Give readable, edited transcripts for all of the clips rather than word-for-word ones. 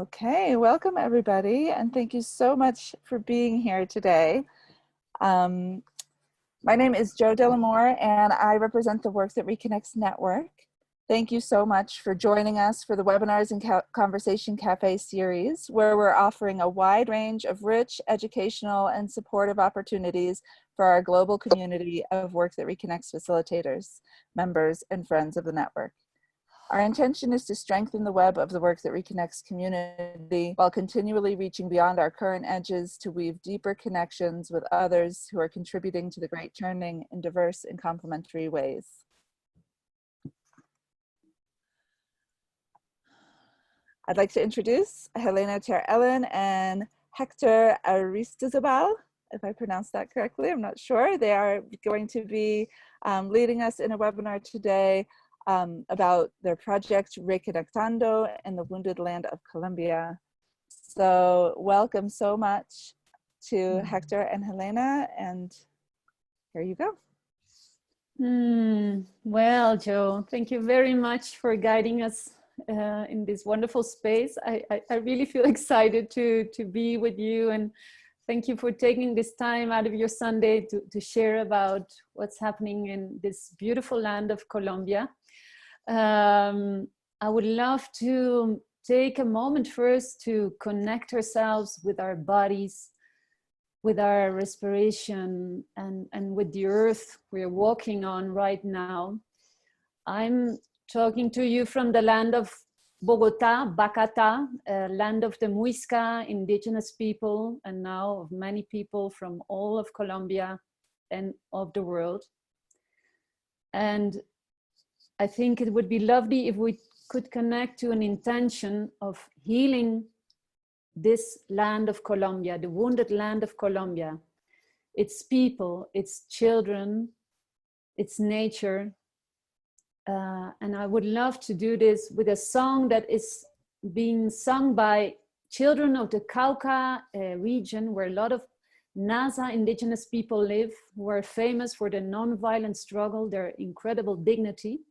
Okay, welcome everybody, and thank you so much for being here today. My name is Jo Delamore, and I represent the Work That Reconnects network. Thank you so much for joining us for the Webinars and Conversation Cafe series, where we're offering a wide range of rich, educational, and supportive opportunities for our global community of Work That Reconnects facilitators, members, and friends of the network. Our intention is to strengthen the web of the Work That Reconnects community while continually reaching beyond our current edges to weave deeper connections with others who are contributing to the great turning in diverse and complementary ways. I'd like to introduce Helena, Ellen and Hector Aristizabal, if I pronounced that correctly, I'm not sure. They are going to be leading us in a webinar today about their project Re-Connectando in the wounded land of Colombia. So welcome so much to Hector and Helena, and here you go. Well, Jo, thank you very much for guiding us in this wonderful space. I really feel excited to be with you, and thank you for taking this time out of your Sunday to share about what's happening in this beautiful land of Colombia. I would love to take a moment first to connect ourselves with our bodies, with our respiration, and with the earth we're walking on right now. I'm talking to you from the land of Bogota, Bacata, land of the Muisca indigenous people, and now of many people from all of Colombia and of the world. And I think it would be lovely if we could connect to an intention of healing this land of Colombia, the wounded land of Colombia, its people, its children, its nature. And I would love to do this with a song that is being sung by children of the Cauca region, where a lot of Nasa indigenous people live, who are famous for their non-violent struggle, their incredible dignity.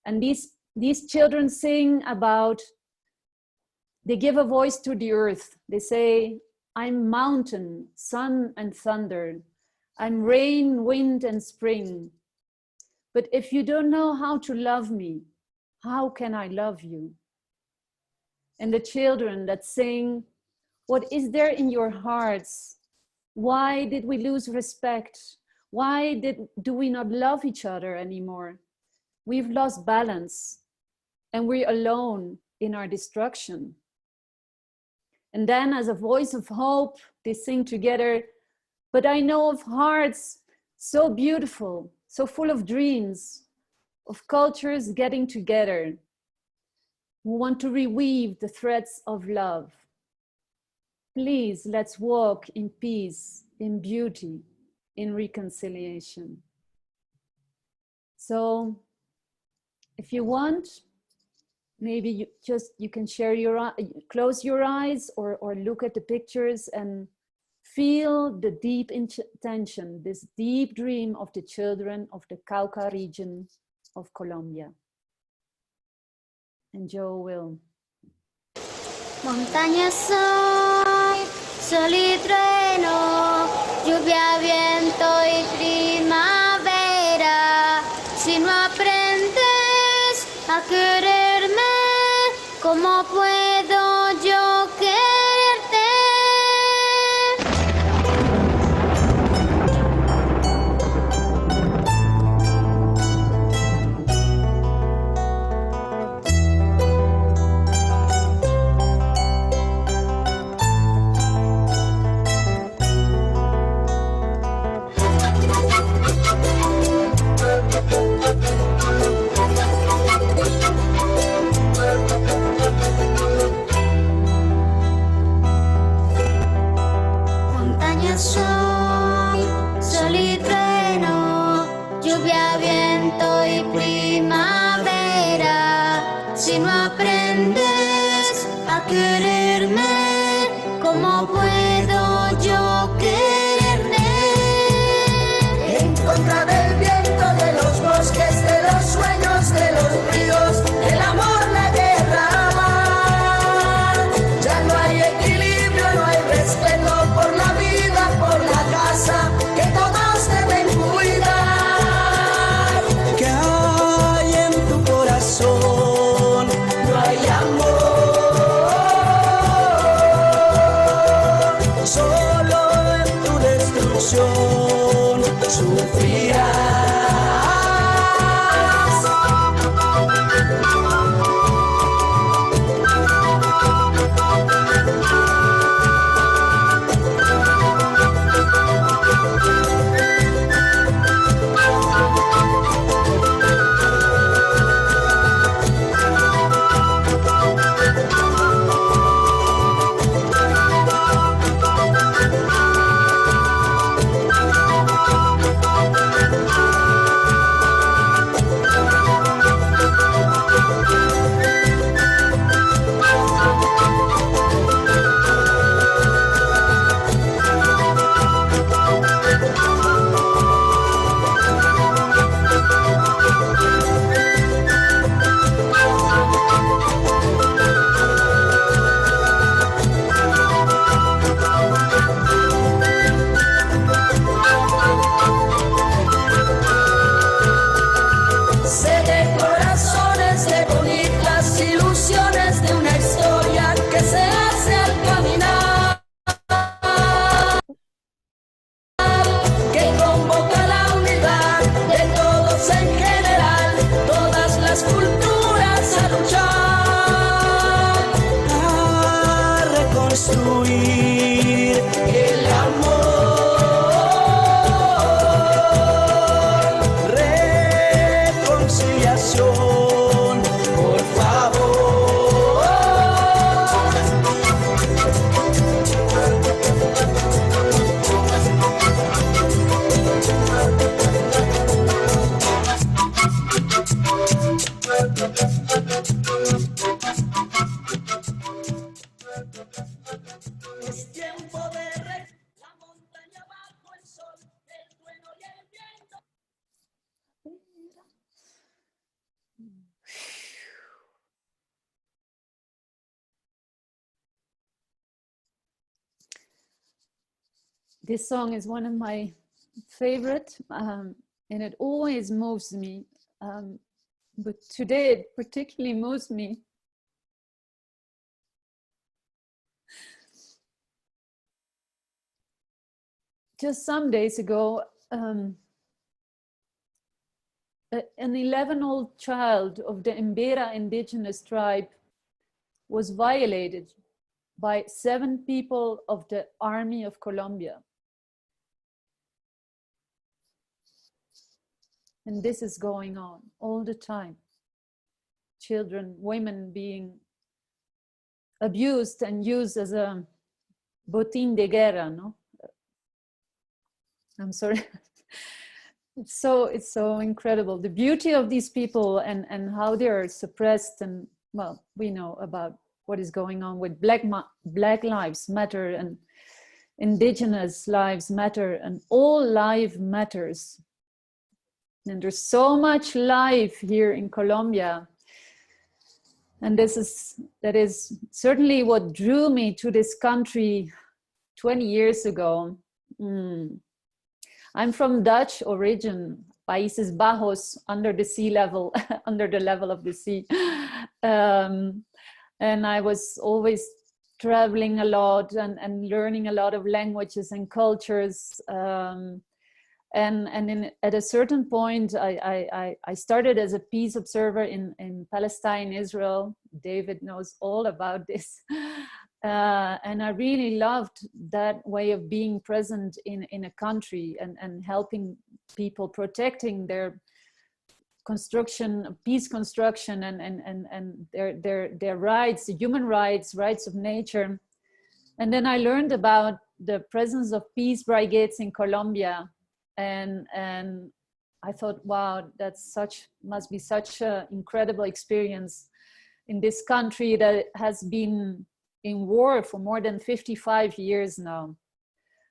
And these children sing about, they give a voice to the earth. They say, I'm mountain, sun and thunder. I'm rain, wind and spring. But if you don't know how to love me, how can I love you? And the children that sing, what is there in your hearts? Why did we lose respect? Why do we not love each other anymore? We've lost balance and we're alone in our destruction. And then as a voice of hope, they sing together, but I know of hearts so beautiful, so full of dreams, of cultures getting together, who want to reweave the threads of love. Please, let's walk in peace, in beauty, in reconciliation. So, if you want, maybe you can share close your eyes or look at the pictures and feel the deep intention, this deep dream of the children of the Cauca region of Colombia. And Jo will. Montañas soy, sol y trueno, lluvia, viento y primavera. Si no aprendes a quererme, ¿cómo puedo yo quererte? Soy, sol y trueno, lluvia, viento y primavera. Si no aprendes a quererme, ¿cómo puedo yo quererte? En contra del viento, de los bosques, de los sueños, de los ríos, del amor, la guerra. This song is one of my favorite, and it always moves me. But today it particularly moves me. Just some days ago, an 11-year-old child of the Embera indigenous tribe was violated by 7 people of the army of Colombia. And this is going on all the time. Children, women being abused and used as a botín de guerra, no? I'm sorry. It's so incredible. The beauty of these people and how they are suppressed, and well, we know about what is going on with Black Lives Matter and Indigenous Lives Matter, and all life matters. And there's so much life here in Colombia. And that is certainly what drew me to this country 20 years ago. I'm from Dutch origin, Países Bajos, under the sea level, under the level of the sea. And I was always traveling a lot and learning a lot of languages and cultures. At a certain point, I started as a peace observer in Palestine, Israel. David knows all about this. And I really loved that way of being present in a country and helping people, protecting their construction, peace construction, and their rights, the human rights of nature. And then I learned about the presence of peace brigades in Colombia. And I thought, wow, must be such an incredible experience in this country that has been in war for more than 55 years now.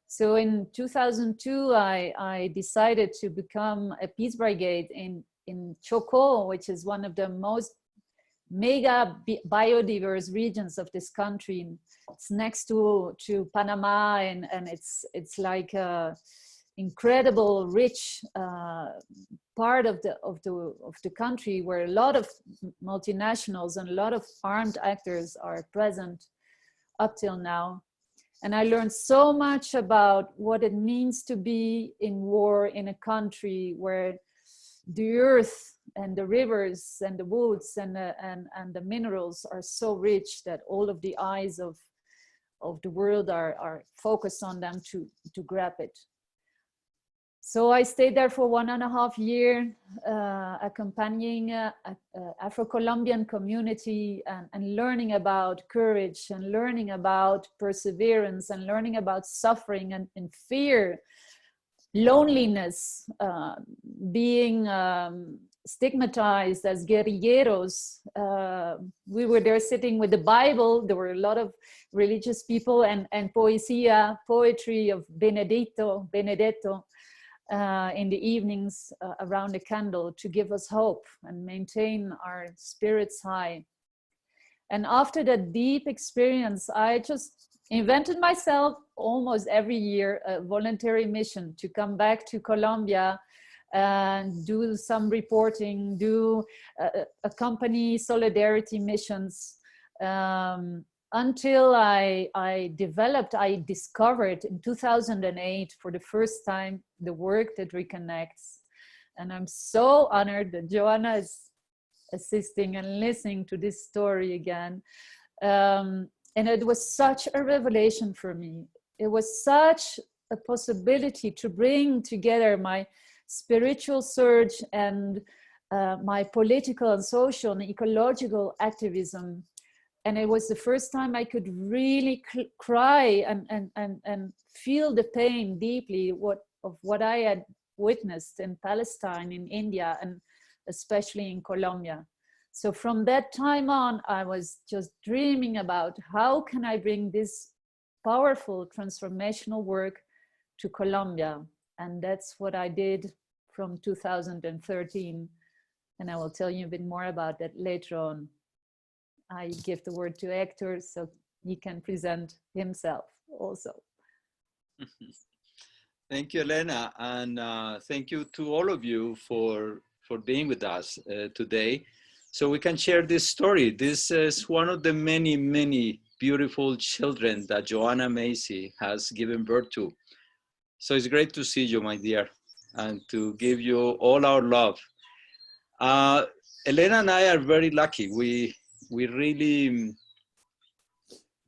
So in 2002, I decided to become a peace brigade in Chocó, which is one of the most mega biodiverse regions of this country. It's next to Panama, and it's like a incredible rich part of the country where a lot of multinationals and a lot of armed actors are present up till now. And I learned so much about what it means to be in war in a country where the earth and the rivers and the woods and the minerals are so rich that all of the eyes of the world are focused on them to grab it. So I stayed there for 1.5 years, accompanying Afro-Colombian community and learning about courage and learning about perseverance and learning about suffering and fear, loneliness, being stigmatized as guerrilleros. We were there sitting with the Bible. There were a lot of religious people and poetry of Benedetto, in the evenings around a candle to give us hope and maintain our spirits high. And after that deep experience, I just invented myself almost every year a voluntary mission to come back to Colombia and do some reporting, accompany solidarity missions, until I discovered in 2008 for the first time the work that reconnects. And I'm so honored that Joanna is assisting and listening to this story again. And it was such a revelation for me. It was such a possibility to bring together my spiritual search and my political and social and ecological activism. And it was the first time I could really cry and feel the pain deeply of what I had witnessed in Palestine, in India, and especially in Colombia. So from that time on, I was just dreaming about how can I bring this powerful transformational work to Colombia. And that's what I did from 2013. And I will tell you a bit more about that later on. I give the word to Hector so he can present himself also. Thank you, Helena, and thank you to all of you for being with us today, so we can share this story. This is one of the many, many beautiful children that Joanna Macy has given birth to. So it's great to see you, my dear, and to give you all our love. Helena and I are very lucky. We really,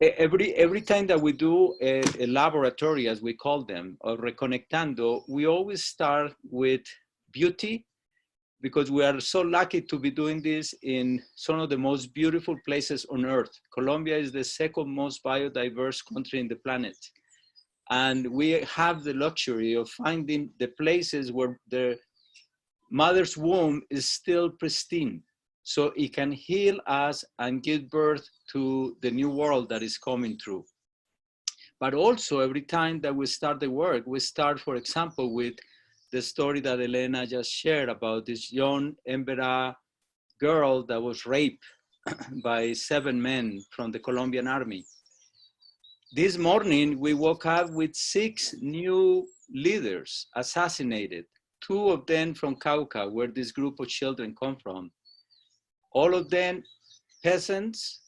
every time that we do a laboratory, as we call them, or Re-Connectando, we always start with beauty, because we are so lucky to be doing this in some of the most beautiful places on earth. Colombia is the second most biodiverse country in the planet. And we have the luxury of finding the places where the mother's womb is still pristine, so it can heal us and give birth to the new world that is coming through. But also, every time that we start the work, we start, for example, with the story that Helena just shared about this young Embera girl that was raped by 7 men from the Colombian army. This morning, we woke up with 6 new leaders assassinated, 2 of them from Cauca, where this group of children come from. All of them peasants,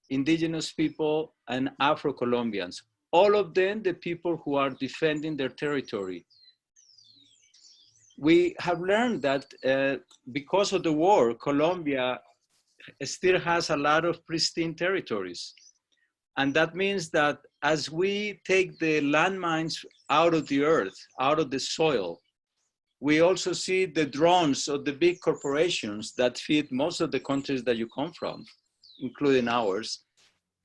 indigenous people, and Afro-Colombians. All of them the people who are defending their territory. We have learned that because of the war, Colombia still has a lot of pristine territories. And that means that as we take the landmines out of the earth, out of the soil, we also see the drones of the big corporations that feed most of the countries that you come from, including ours.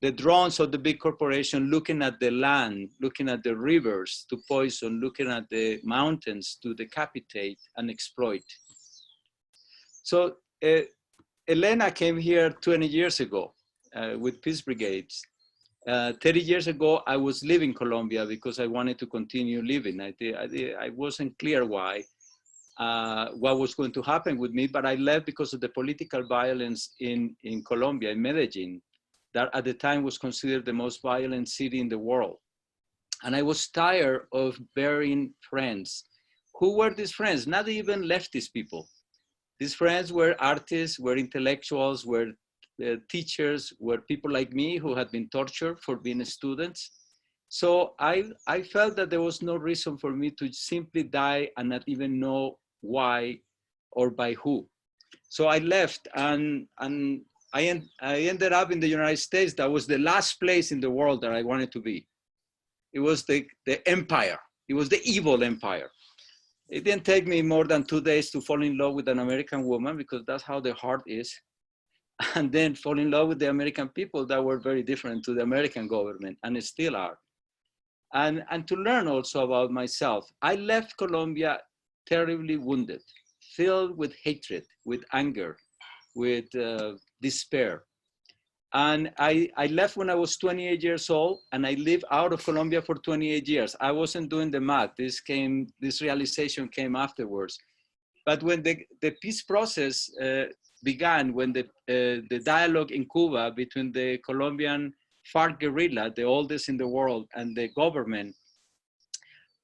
The drones of the big corporation looking at the land, looking at the rivers to poison, looking at the mountains to decapitate and exploit. So Helena came here 20 years ago with Peace Brigades. 30 years ago, I was leaving Colombia because I wanted to continue living. I wasn't clear why. What was going to happen with me, but I left because of the political violence in Colombia, in Medellin, that at the time was considered the most violent city in the world. And I was tired of burying friends. Who were these friends? Not even leftist people. These friends were artists, were intellectuals, were teachers, were people like me who had been tortured for being students. So I felt that there was no reason for me to simply die and not even know why or by who. So I left, and I ended up in the United States. That was the last place in the world that I wanted to be. It was the empire. It was the evil empire. It didn't take me more than 2 days to fall in love with an American woman, because that's how the heart is. And then fall in love with the American people that were very different to the American government, and still are. And to learn also about myself. I left Colombia terribly wounded, filled with hatred, with anger, with despair. And I left when I was 28 years old, and I lived out of Colombia for 28 years. I wasn't doing the math. This realization came afterwards. But when the peace process began, when the dialogue in Cuba between the Colombian FARC guerrilla, the oldest in the world, and the government,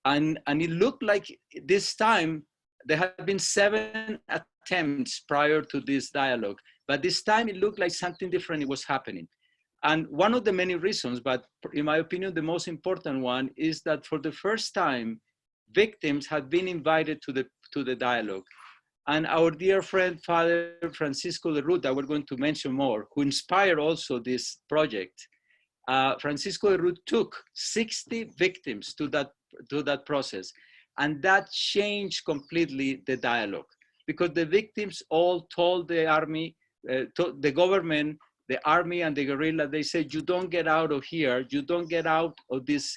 and it looked like this time, there had been 7 attempts prior to this dialogue, but this time it looked like something different was happening. And one of the many reasons, but in my opinion, the most important one, is that for the first time, victims had been invited to the dialogue. And our dear friend, Father Francisco de Ruta, we're going to mention more, who inspired also this project. Francisco de Ruta took 60 victims to that process. And that changed completely the dialogue, because the victims all told the army, the government, the army and the guerrilla, they said, you don't get out of here, you don't get out of this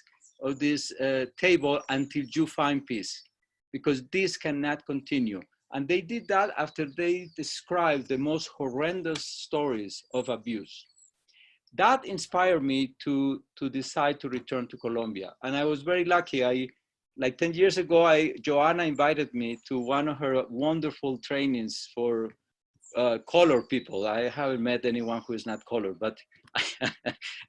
table until you find peace, because this cannot continue. And they did that after they described the most horrendous stories of abuse. That inspired me to decide to return to Colombia. And I was very lucky. Like 10 years ago, Joanna invited me to one of her wonderful trainings for colored people. I haven't met anyone who is not colored, but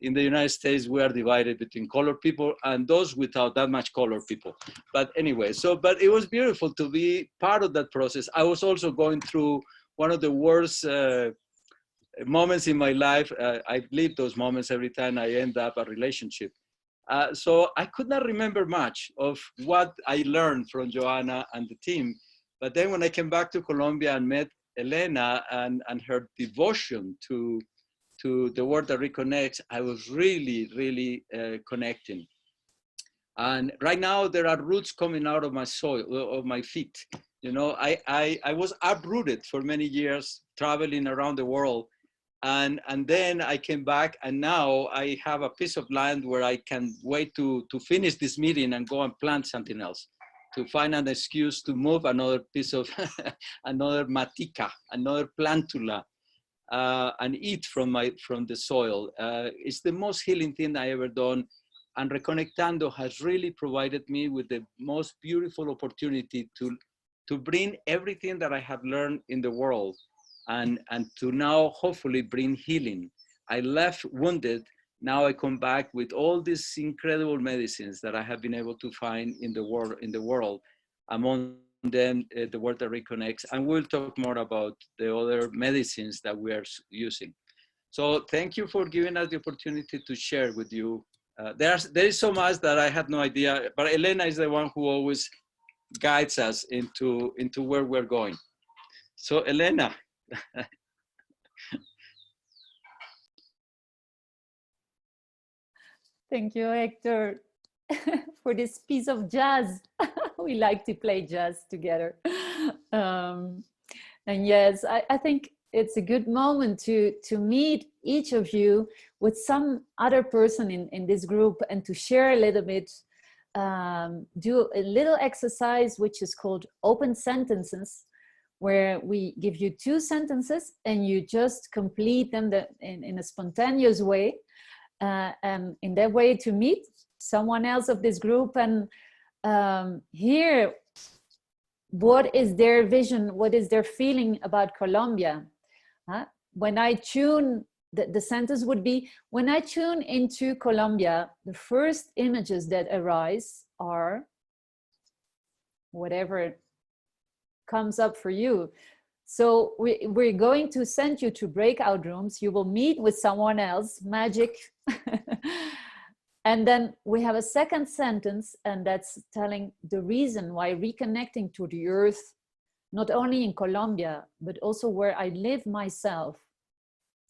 in the United States, we are divided between colored people and those without that much colored people. But anyway, but it was beautiful to be part of that process. I was also going through one of the worst moments in my life. I live those moments every time I end up a relationship. So I could not remember much of what I learned from Joanna and the team. But then when I came back to Colombia and met Helena and her devotion to the Work That Reconnects, I was really, really connecting. And right now there are roots coming out of my soil, of my feet. You know, I was uprooted for many years, traveling around the world. And then I came back, and now I have a piece of land where I can wait to finish this meeting and go and plant something else, to find an excuse to move another piece of, another matica, another plantula, and eat from the soil. It's the most healing thing I ever done. And Re-Connectando has really provided me with the most beautiful opportunity to bring everything that I have learned in the world, and to now hopefully bring healing. I left wounded, now I come back with all these incredible medicines that I have been able to find in the world, among them the Work That Reconnects, and we'll talk more about the other medicines that we are using. So thank you for giving us the opportunity to share with you. There is so much that I had no idea, but Helena is the one who always guides us into where we're going. So Helena. Thank you, Hector, for this piece of jazz. We like to play jazz together. And yes, I think it's a good moment to meet each of you with some other person in this group, and to share a little bit, do a little exercise which is called open sentences, where we give you 2 sentences and you just complete them in a spontaneous way, and in that way to meet someone else of this group and hear what is their vision, what is their feeling about Colombia. When I tune, the sentence would be, when I tune into Colombia, the first images that arise are whatever comes up for you. So we're going to send you to breakout rooms. You will meet with someone else, magic. And then we have a second sentence, and that's telling the reason why reconnecting to the earth, not only in Colombia, but also where I live myself,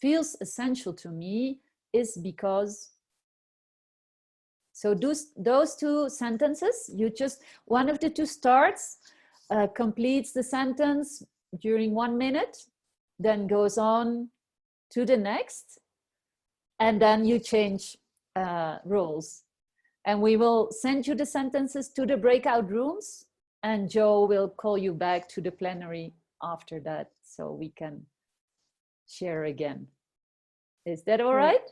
feels essential to me, is because. So those two sentences, you just, one of the two starts, completes the sentence during 1 minute, then goes on to the next, and then you change roles. And we will send you the sentences to the breakout rooms, and Joe will call you back to the plenary after that, so we can share again. Is that all right?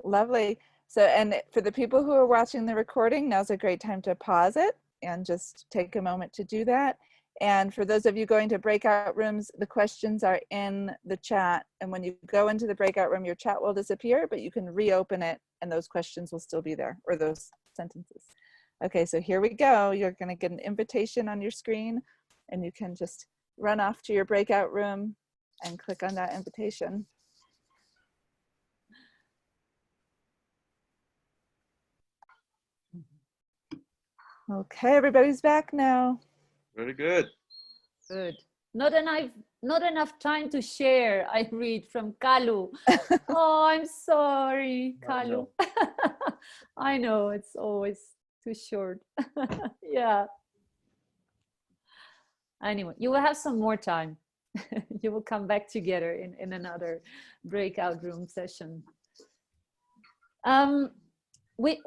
Lovely. So, and for the people who are watching the recording, now's a great time to pause it and just take a moment to do that. And for those of you going to breakout rooms, the questions are in the chat. And when you go into the breakout room, your chat will disappear, but you can reopen it and those questions will still be there, or those sentences. Okay, so here we go. You're going to get an invitation on your screen, and you can just run off to your breakout room and click on that invitation. Okay, everybody's back now. Very good. Good. Not enough time to share, I read from Kalu. Oh, I'm sorry, Kalu. I know, it's always too short. Yeah. Anyway, you will have some more time. You will come back together in another breakout room session. We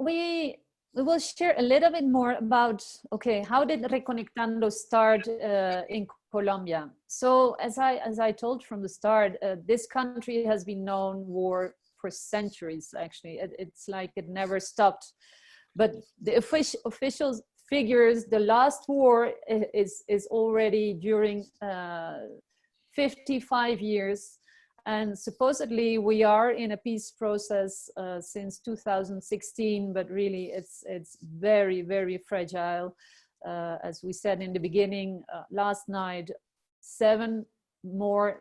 will share a little bit more about, okay, how did Re-Connectando start in Colombia? So as I told from the start, this country has been known war for centuries, actually. It's like it never stopped. But the official figures, the last war is already during 55 years. And supposedly we are in a peace process since 2016, but really it's very, very fragile. As we said in the beginning, last night, 7 more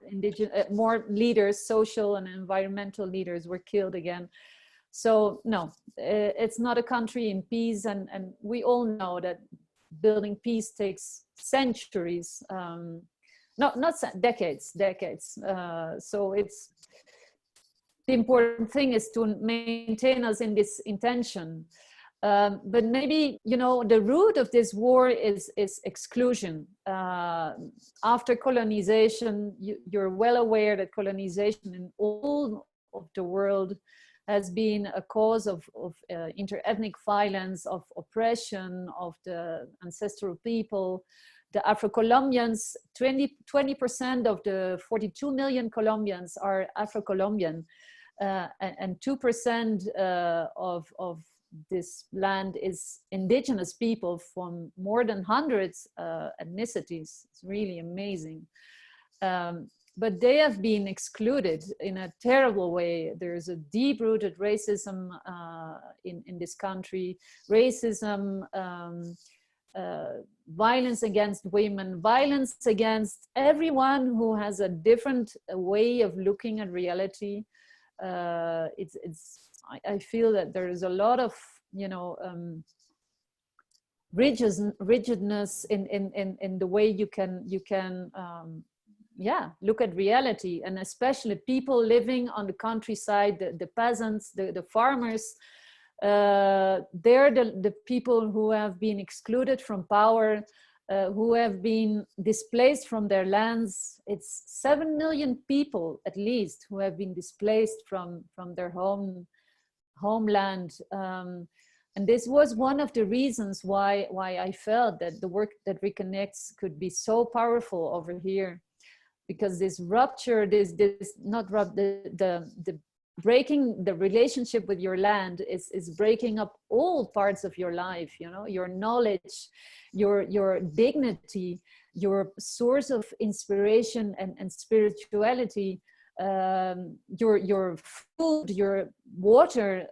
leaders, social and environmental leaders, were killed again. So no, it's not a country in peace, and we all know that building peace takes centuries. Not decades. So it's, the important thing is to maintain us in this intention. But maybe, you know, the root of this war is exclusion. After colonization, you're well aware that colonization in all of the world has been a cause of inter-ethnic violence, of oppression of the ancestral people. The Afro-Colombians, 20% of the 42 million Colombians are Afro-Colombian, and 2% of this land is indigenous people from more than hundreds ethnicities. It's really amazing. But they have been excluded in a terrible way. There's a deep-rooted racism in this country. Racism, violence against women, violence against everyone who has a different way of looking at reality. I feel that there is a lot of, you know, rigidness in the way you can look at reality, and especially people living on the countryside, the peasants, the farmers. They're the people who have been excluded from power, who have been displaced from their lands. It's 7 million people at least who have been displaced from their homeland. And this was one of the reasons why I felt that the work that reconnects could be so powerful over here, because this rupture, the breaking the relationship with your land is breaking up all parts of your life, you know, your knowledge, your dignity, your source of inspiration and spirituality, your food, your water.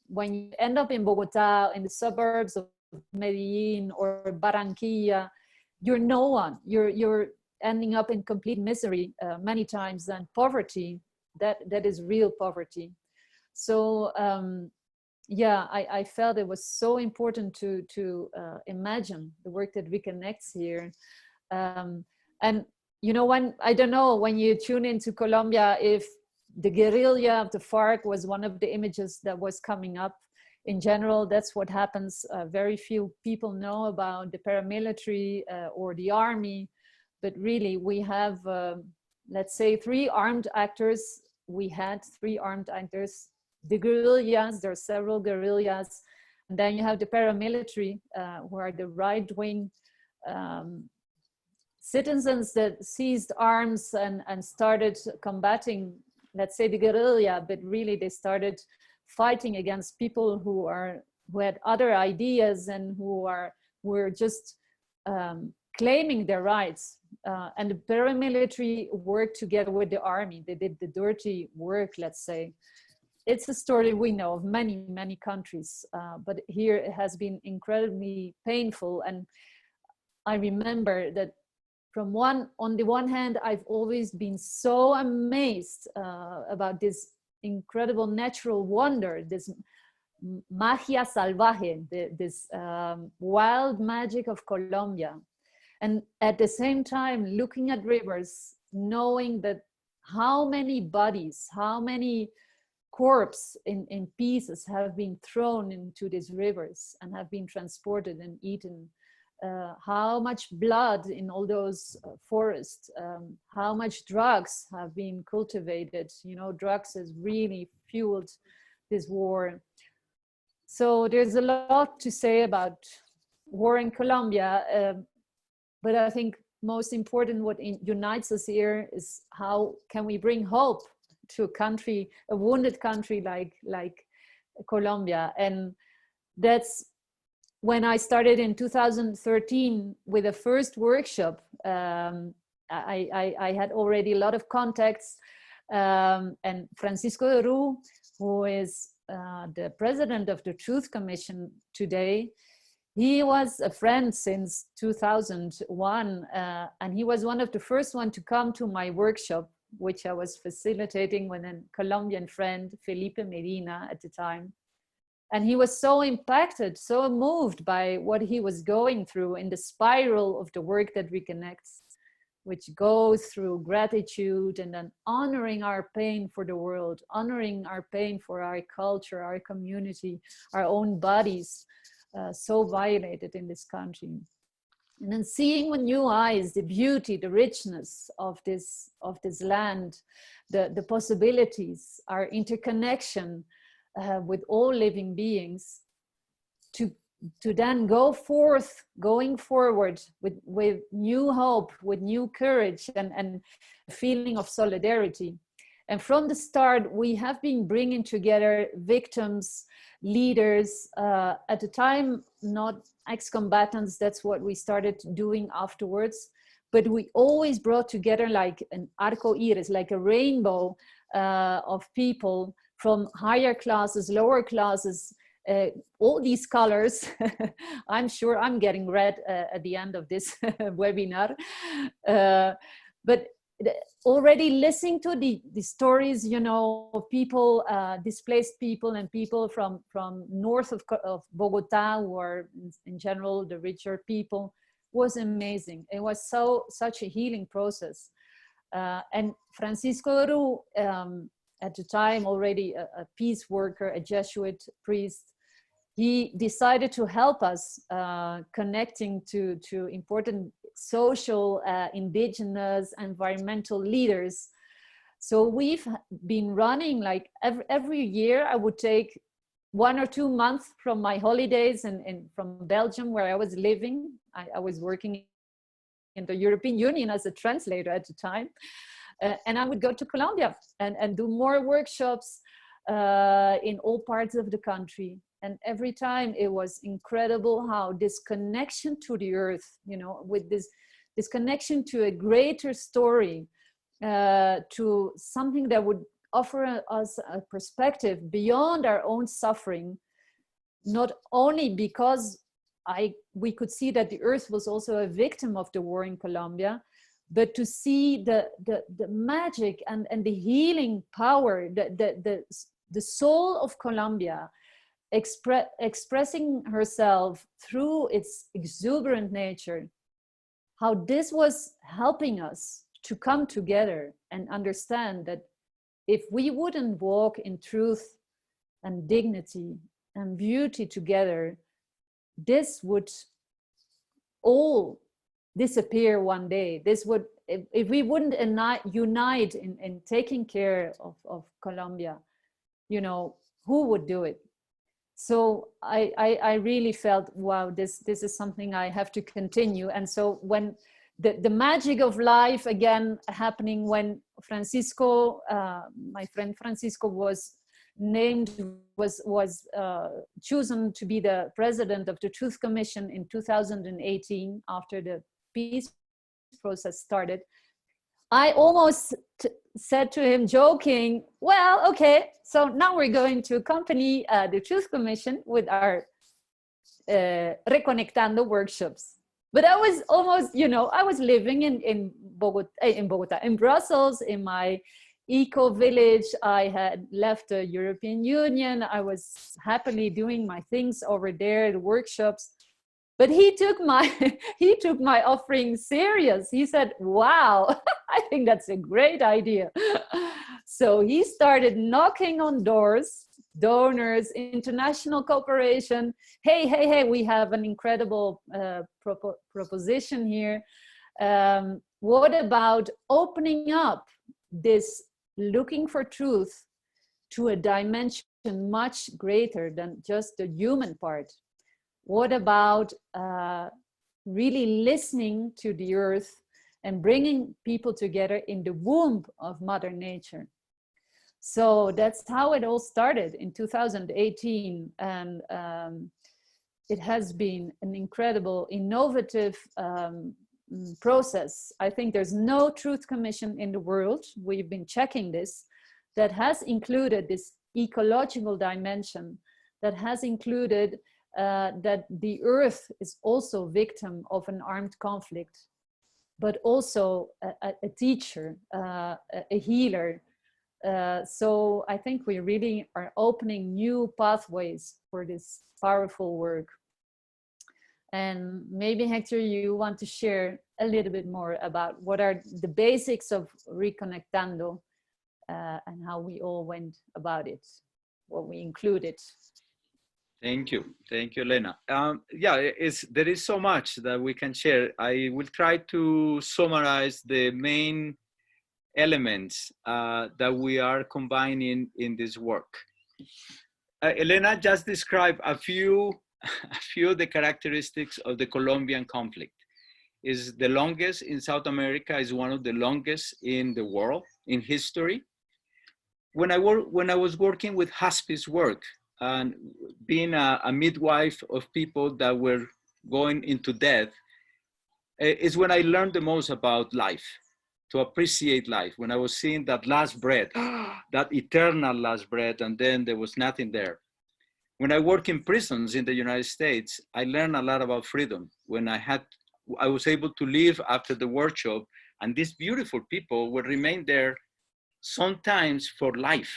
When you end up in Bogota, in the suburbs of Medellin or Barranquilla, you're no one. You're ending up in complete misery many times, and poverty. That is real poverty. So yeah, I felt it was so important to imagine the work that reconnects here. And you know, when I don't know, when you tune into Colombia, if the guerrilla of the FARC was one of the images that was coming up. In general, that's what happens. Very few people know about the paramilitary or the army, but really we have, let's say, three armed actors. We had three armed actors. The guerrillas, there are several guerrillas. And then you have the paramilitary, who are the right-wing citizens that seized arms and started combating, let's say, the guerrilla, but really they started fighting against people who had other ideas and who were just claiming their rights. And the paramilitary worked together with the army. They did the dirty work, let's say. It's a story we know of many, many countries, but here it has been incredibly painful. And I remember that on the one hand, I've always been so amazed about this incredible natural wonder, this magia salvaje, this wild magic of Colombia. And at the same time, looking at rivers, knowing that how many bodies, how many corpses in pieces have been thrown into these rivers and have been transported and eaten. How much blood in all those forests, how much drugs have been cultivated. You know, drugs has really fueled this war. So there's a lot to say about war in Colombia, but I think most important what unites us here is how can we bring hope to a country, a wounded country like Colombia. And that's when I started in 2013 with the first workshop. I had already a lot of contacts, and Francisco de Roo, who is the president of the Truth Commission today, he was a friend since 2001, and he was one of the first one to come to my workshop, which I was facilitating with a Colombian friend, Felipe Medina at the time. And he was so impacted, so moved by what he was going through in the spiral of the work that reconnects, which goes through gratitude and then honoring our pain for the world, honoring our pain for our culture, our community, our own bodies, so violated in this country. And then seeing with new eyes the beauty, the richness of this land, the possibilities, our interconnection with all living beings, to then going forward with new hope, with new courage and a feeling of solidarity. And from the start, we have been bringing together victims, leaders, at the time, not ex-combatants, that's what we started doing afterwards, but we always brought together like an arco iris, like a rainbow of people from higher classes, lower classes, all these colors. I'm sure I'm getting red at the end of this webinar. But already listening to the stories, you know, of people, displaced people and people from north of Bogota, who are in general the richer people, was amazing. It was such a healing process. And Francisco de Roo, at the time already a peace worker, a Jesuit priest, he decided to help us connecting to important social, indigenous, environmental leaders. So we've been running like every year. I would take 1 or 2 months from my holidays and from Belgium, where I was living. I was working in the European Union as a translator at the time. And I would go to Colombia and do more workshops in all parts of the country. And every time it was incredible how this connection to the earth, you know, with this connection to a greater story, to something that would offer us a perspective beyond our own suffering, not only because we could see that the earth was also a victim of the war in Colombia, but to see the magic and the healing power, the soul of Colombia, expressing herself through its exuberant nature, how this was helping us to come together and understand that if we wouldn't walk in truth and dignity and beauty together, this would all disappear one day. This would, if we wouldn't unite in taking care of Colombia, you know, who would do it? So I really felt, wow, this is something I have to continue. And so when the magic of life again happening, when Francisco, my friend Francisco, was named, was chosen to be the president of the Truth Commission in 2018 after the peace process started, I almost said to him, joking, well, okay, so now we're going to accompany the Truth Commission with our Re-Connectando workshops. But I was almost, you know, I was living in Brussels, in my eco-village. I had left the European Union. I was happily doing my things over there, the workshops. But he took my offering serious. He said, wow, I think that's a great idea. So he started knocking on doors, donors, international cooperation. Hey, we have an incredible proposition here. What about opening up this looking for truth to a dimension much greater than just the human part? What about really listening to the earth and bringing people together in the womb of Mother Nature? So that's how it all started in 2018. And it has been an incredible, innovative process. I think there's no Truth Commission in the world, we've been checking this, that has included this ecological dimension, that has included that the earth is also victim of an armed conflict, but also a teacher, a healer. So I think we really are opening new pathways for this powerful work. And maybe Hector, you want to share a little bit more about what are the basics of Re-Connectando and how we all went about it, what we included. Thank you, Helena. Yeah, there is so much that we can share. I will try to summarize the main elements that we are combining in this work. Helena just described a few of the characteristics of the Colombian conflict. Is the longest in South America, is one of the longest in the world, in history. When I was working with hospice work, and being a midwife of people that were going into death, is when I learned the most about life, to appreciate life. When I was seeing that last breath, that eternal last breath, and then there was nothing there. When I work in prisons in the United States, I learned a lot about freedom. When I was able to leave after the workshop, and these beautiful people would remain there sometimes for life.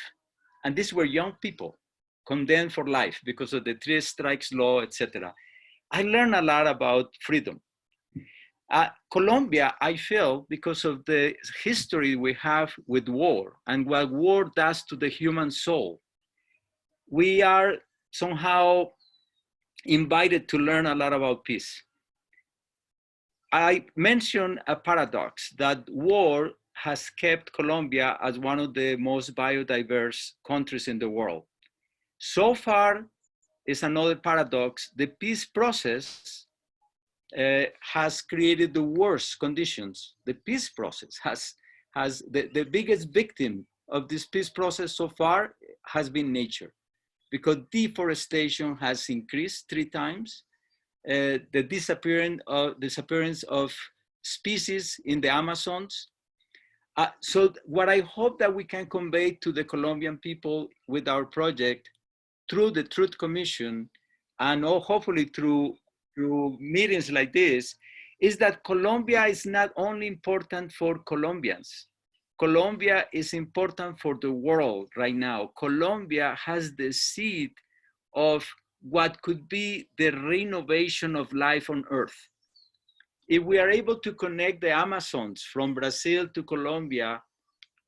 And these were young people condemned for life because of the 3 strikes law, etc. I learned a lot about freedom. Colombia, I feel, because of the history we have with war and what war does to the human soul, we are somehow invited to learn a lot about peace. I mentioned a paradox that war has kept Colombia as one of the most biodiverse countries in the world. So far, is another paradox, the peace process has created the worst conditions. The peace process has the biggest victim of this peace process so far has been nature, because deforestation has increased 3 times. The disappearance of species in the Amazons. So what I hope that we can convey to the Colombian people with our project through the Truth Commission and hopefully through meetings like this, is that Colombia is not only important for Colombians. Colombia is important for the world right now. Colombia has the seed of what could be the renovation of life on Earth. If we are able to connect the Amazons from Brazil to Colombia,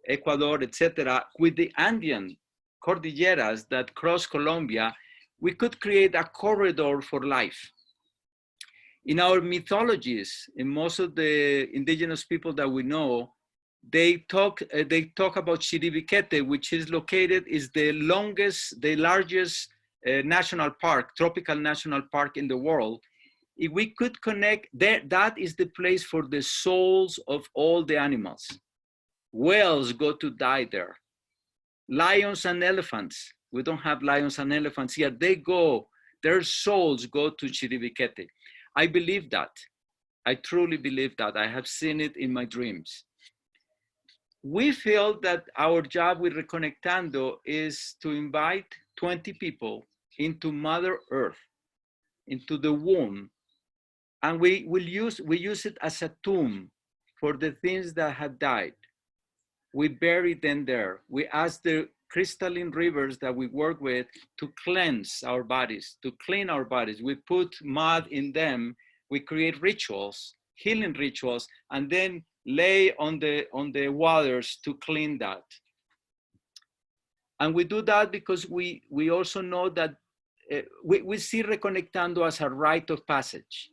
Ecuador, etc., with the Andean Cordilleras that cross Colombia, we could create a corridor for life. In our mythologies, in most of the indigenous people that we know, they talk about Chiribiquete, which is the largest national park, tropical national park in the world. If we could connect, that is the place for the souls of all the animals. Whales go to die there. Lions and elephants, we don't have lions and elephants here, their souls go to Chiribiquete. I believe that. I truly believe that. I have seen it in my dreams. We feel that our job with Re-Connectando is to invite 20 people into Mother Earth, into the womb, and we use it as a tomb for the things that have died. We bury them there. We ask the crystalline rivers that we work with to cleanse our bodies, to clean our bodies. We put mud in them. We create rituals, healing rituals, and then lay on the waters to clean that. And we do that because we also know that we see Re-Connectando as a rite of passage.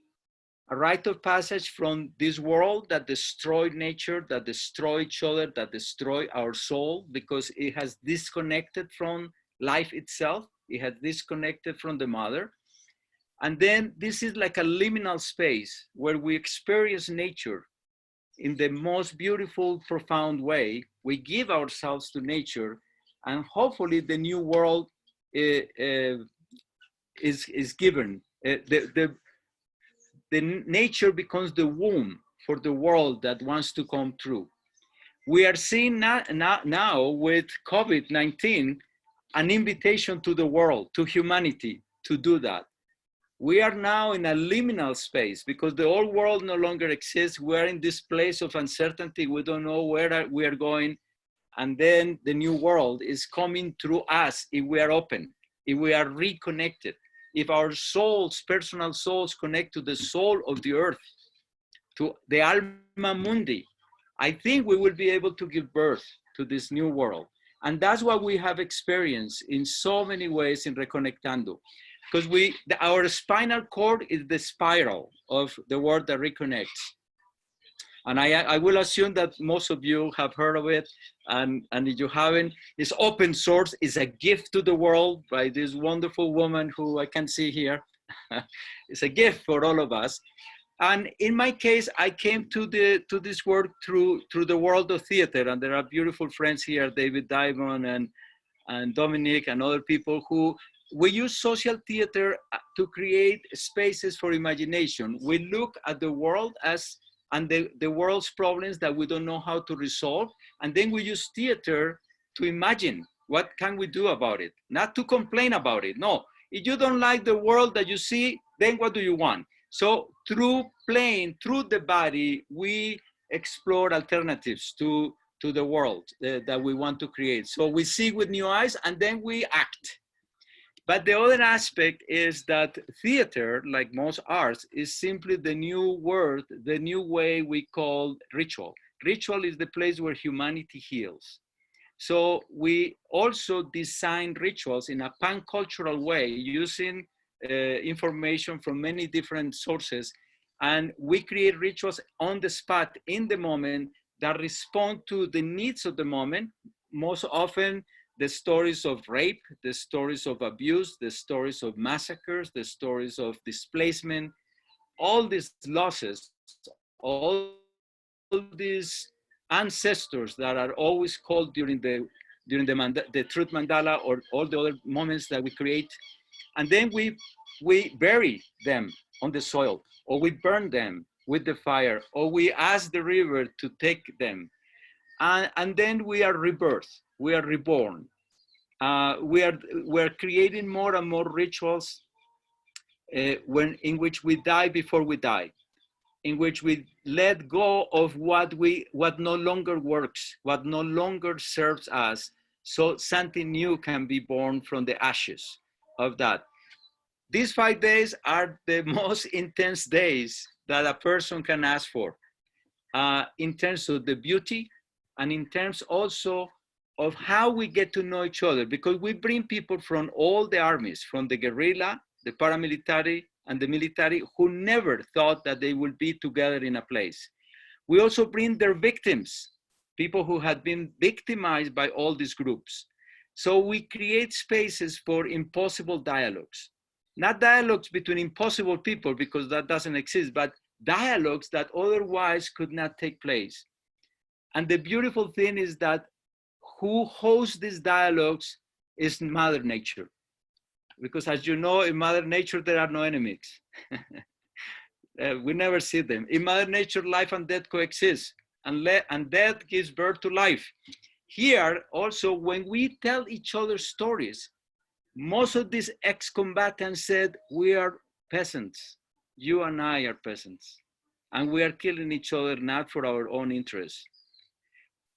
A rite of passage from this world that destroyed nature, that destroyed each other, that destroyed our soul, because it has disconnected from life itself. It has disconnected from the mother. And then this is like a liminal space where we experience nature in the most beautiful, profound way. We give ourselves to nature, and hopefully the new world is given. The nature becomes the womb for the world that wants to come through. We are seeing now with COVID-19 an invitation to the world, to humanity, to do that. We are now in a liminal space because the old world no longer exists. We're in this place of uncertainty. We don't know where we are going. And then the new world is coming through us if we are open, if we are reconnected. If our souls, personal souls, connect to the soul of the earth, to the Alma Mundi, I think we will be able to give birth to this new world. And that's what we have experienced in so many ways in Re-Connectando. Because our spinal cord is the spiral of the Work That Reconnects. And I will assume that most of you have heard of it, and if you haven't, it's open source. It's a gift to the world by this wonderful woman who I can see here. It's a gift for all of us. And in my case, I came to this work through the world of theater, and there are beautiful friends here, David Diamond and Dominic and other people who we use social theater to create spaces for imagination. We look at the world and the world's problems that we don't know how to resolve. And then we use theater to imagine what can we do about it, not to complain about it. No, if you don't like the world that you see, then what do you want? So through playing, through the body, we explore alternatives to the world that we want to create. So we see with new eyes and then we act. But the other aspect is that theater, like most arts, is simply the new word, the new way we call ritual. Ritual is the place where humanity heals. So we also design rituals in a pan-cultural way using information from many different sources. And we create rituals on the spot, in the moment, that respond to the needs of the moment. Most often, the stories of rape, the stories of abuse, the stories of massacres, the stories of displacement, all these losses, all these ancestors that are always called during the truth mandala or all the other moments that we create. And then we bury them on the soil, or we burn them with the fire, or we ask the river to take them. And then we are rebirthed, we are reborn. We're creating more and more rituals in which we die before we die, in which we let go of what no longer works, what no longer serves us, so something new can be born from the ashes. of that. These 5 days are the most intense days that a person can ask for, in terms of the beauty and in terms also of how we get to know each other, because we bring people from all the armies, from the guerrilla, the paramilitary, and the military, who never thought that they would be together in a place. We also bring their victims, people who had been victimized by all these groups. So we create spaces for impossible dialogues. Not dialogues between impossible people, because that doesn't exist, but dialogues that otherwise could not take place. And the beautiful thing is that who hosts these dialogues is Mother Nature. Because as you know, in Mother Nature, there are no enemies. We never see them. In Mother Nature, life and death coexist, and death gives birth to life. Here, also, when we tell each other stories, most of these ex-combatants said, we are peasants. You and I are peasants. And we are killing each other not for our own interests.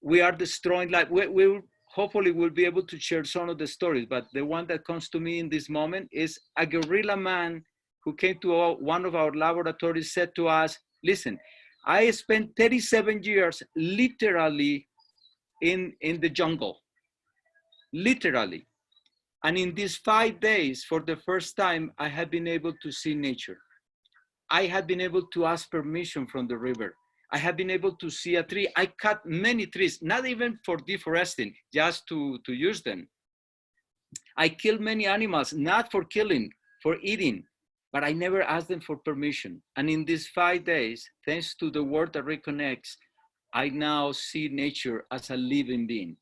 We are destroying life. We hopefully will be able to share some of the stories, but the one that comes to me in this moment is a guerrilla man who came to one of our laboratories, said to us, listen, I spent 37 years literally in the jungle, literally. And in these 5 days, for the first time, I have been able to see nature. I have been able to ask permission from the river. I have been able to see a tree. I cut many trees, not even for deforesting, just to use them. I killed many animals, not for killing, for eating, but I never asked them for permission. And in these 5 days, thanks to the work that reconnects, I now see nature as a living being.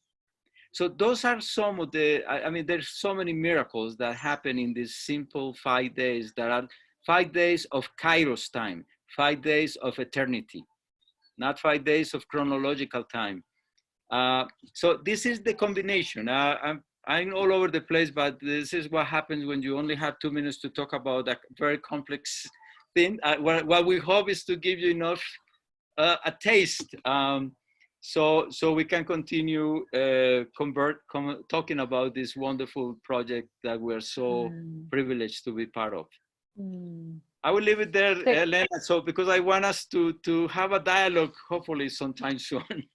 So those are some of the, I mean, there's so many miracles that happen in these simple 5 days that are 5 days of Kairos time, 5 days of eternity, not 5 days of chronological time. So this is the combination. I'm all over the place, but this is what happens when you only have 2 minutes to talk about a very complex thing. What we hope is to give you enough a taste, so we can continue talking about this wonderful project that we're so privileged to be part of. I will leave it there, Helena, so because I want us to have a dialogue, hopefully sometime soon.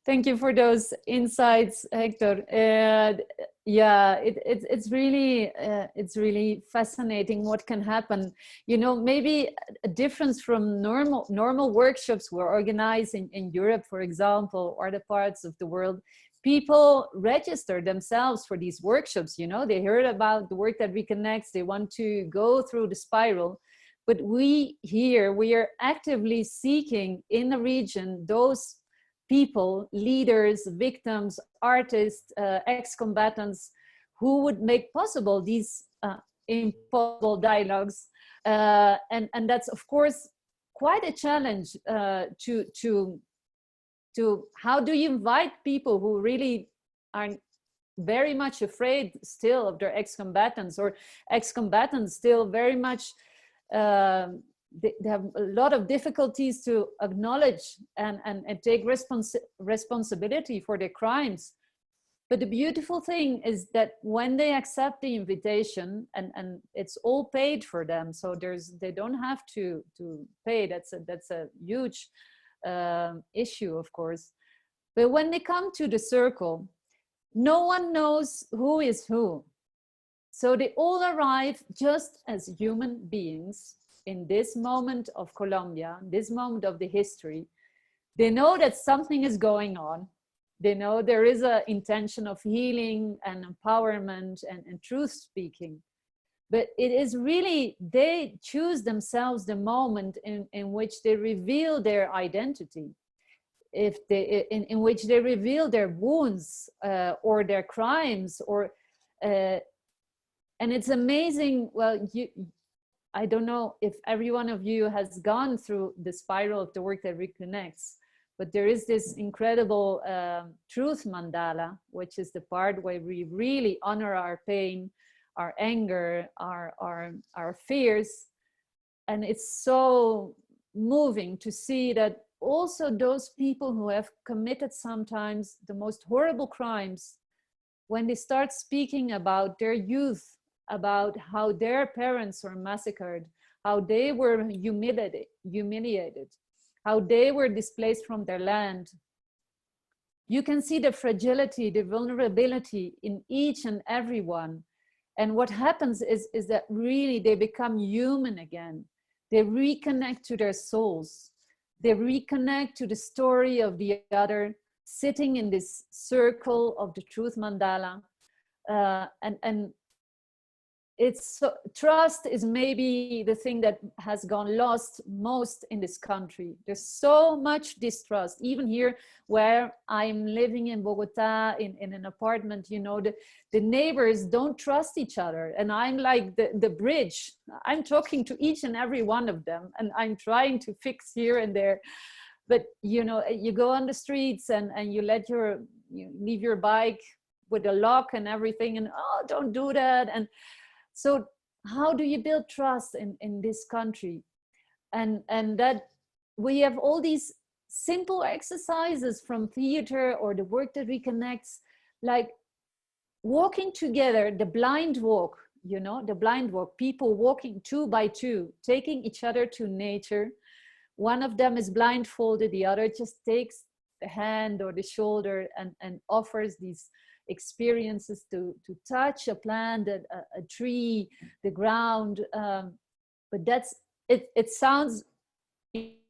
Thank you for those insights, Hector. Yeah, it's really fascinating what can happen. You know, maybe a difference from normal workshops we're organizing in Europe, for example, or other parts of the world. People register themselves for these workshops. You know, they heard about the work that reconnects. They want to go through the spiral. But we are actively seeking in the region those people, leaders, victims, artists, ex-combatants who would make possible these impossible dialogues. And that's, of course, quite a challenge to how do you invite people who really are very much afraid still of their ex-combatants, or ex-combatants still very much they have a lot of difficulties to acknowledge and take responsibility for their crimes. But the beautiful thing is that when they accept the invitation, and it's all paid for them, so they don't have to pay. That's a huge issue, of course. But when they come to the circle, no one knows who is who. So they all arrive just as human beings in this moment of Colombia, this moment of the history. They know that something is going on. They know there is an intention of healing and empowerment and truth speaking. But it is really, they choose themselves the moment in which they reveal their identity, in which they reveal their wounds or their crimes, or and it's amazing. Well, I don't know if every one of you has gone through the spiral of the work that reconnects, but there is this incredible truth mandala, which is the part where we really honor our pain, our anger, our fears. And it's so moving to see that also those people who have committed sometimes the most horrible crimes, when they start speaking about their youth, about how their parents were massacred, how they were humiliated, how they were displaced from their land, you can see the fragility, the vulnerability in each and every one. And what happens is that really they become human again. They reconnect to their souls. They reconnect to the story of the other, sitting in this circle of the truth mandala. And it's so, trust is maybe the thing that has gone lost most in this country. There's so much distrust, even here where I'm living in Bogota in an apartment, you know, the neighbors don't trust each other. And I'm like the bridge. I'm talking to each and every one of them, and I'm trying to fix here and there. But, you know, you go on the streets and you leave your bike with a lock and everything, and oh, don't do that. And so how do you build trust in this country? And that we have all these simple exercises from theater or the work that reconnects, like walking together, the blind walk, you know, the blind walk, people walking 2 by 2, taking each other to nature. One of them is blindfolded, the other just takes the hand or the shoulder and offers these experiences to touch a plant, a tree, the ground. But that's, it sounds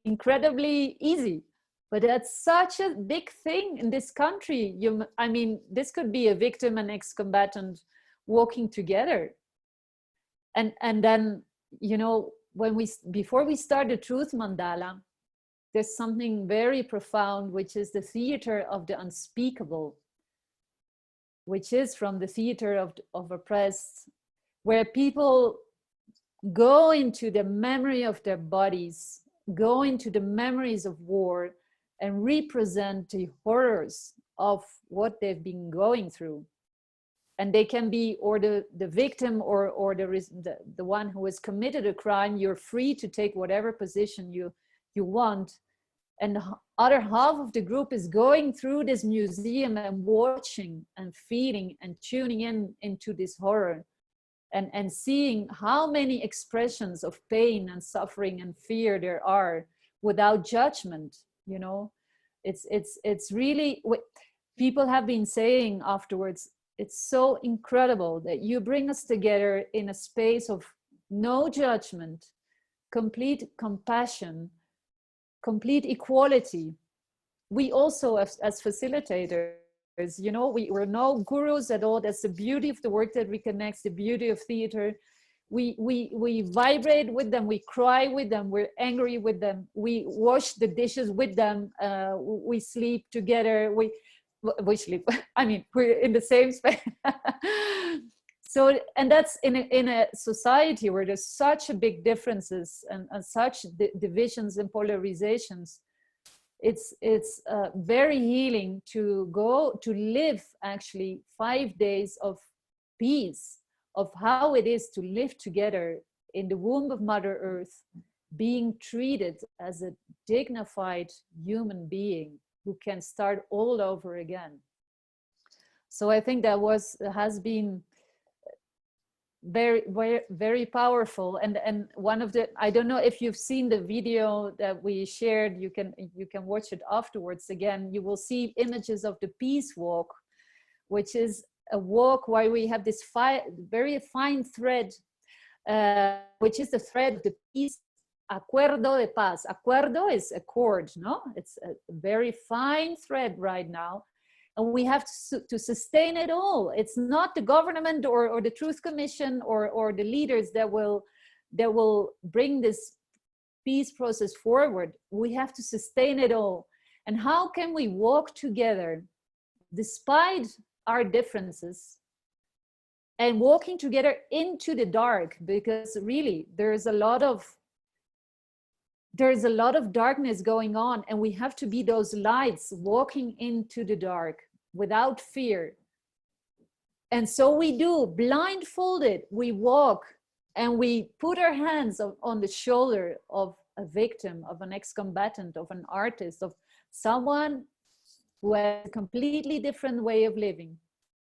incredibly easy, but that's such a big thing in this country. I mean, this could be a victim and ex-combatant walking together. And then, you know, before we start the Truth Mandala, there's something very profound, which is the theater of the unspeakable, which is from the theater of oppressed, where people go into the memory of their bodies, go into the memories of war, and represent the horrors of what they've been going through. And they can be or the victim or the one who has committed a crime. You're free to take whatever position you want. And the other half of the group is going through this museum and watching and feeling and tuning into this horror and seeing how many expressions of pain and suffering and fear there are without judgment. You know, it's really, people have been saying afterwards, it's so incredible that you bring us together in a space of no judgment, complete compassion, complete equality. We also, as facilitators, you know, we're no gurus at all. That's the beauty of the work that reconnects, the beauty of theater. We vibrate with them, we cry with them, we're angry with them, we wash the dishes with them, we sleep together, we sleep, I mean, we're in the same space. So, and that's in a society where there's such a big differences and such divisions and polarizations. It's very healing to go to live actually 5 days of peace, of how it is to live together in the womb of Mother Earth, being treated as a dignified human being who can start all over again. So I think that has been very, very, very powerful. And one of the, I don't know if you've seen the video that we shared, you can watch it afterwards again. You will see images of the peace walk, which is a walk where we have this very fine thread, which is the thread of the peace, acuerdo de paz. Acuerdo is accord, no? It's a very fine thread right now. And we have to sustain it all. It's not the government or the Truth Commission or the leaders that will bring this peace process forward. We have to sustain it all. And how can we walk together despite our differences and walking together into the dark? Because really there's a lot of darkness going on, and we have to be those lights walking into the dark without fear. And so we do, blindfolded, we walk and we put our hands on the shoulder of a victim, of an ex-combatant, of an artist, of someone who has a completely different way of living.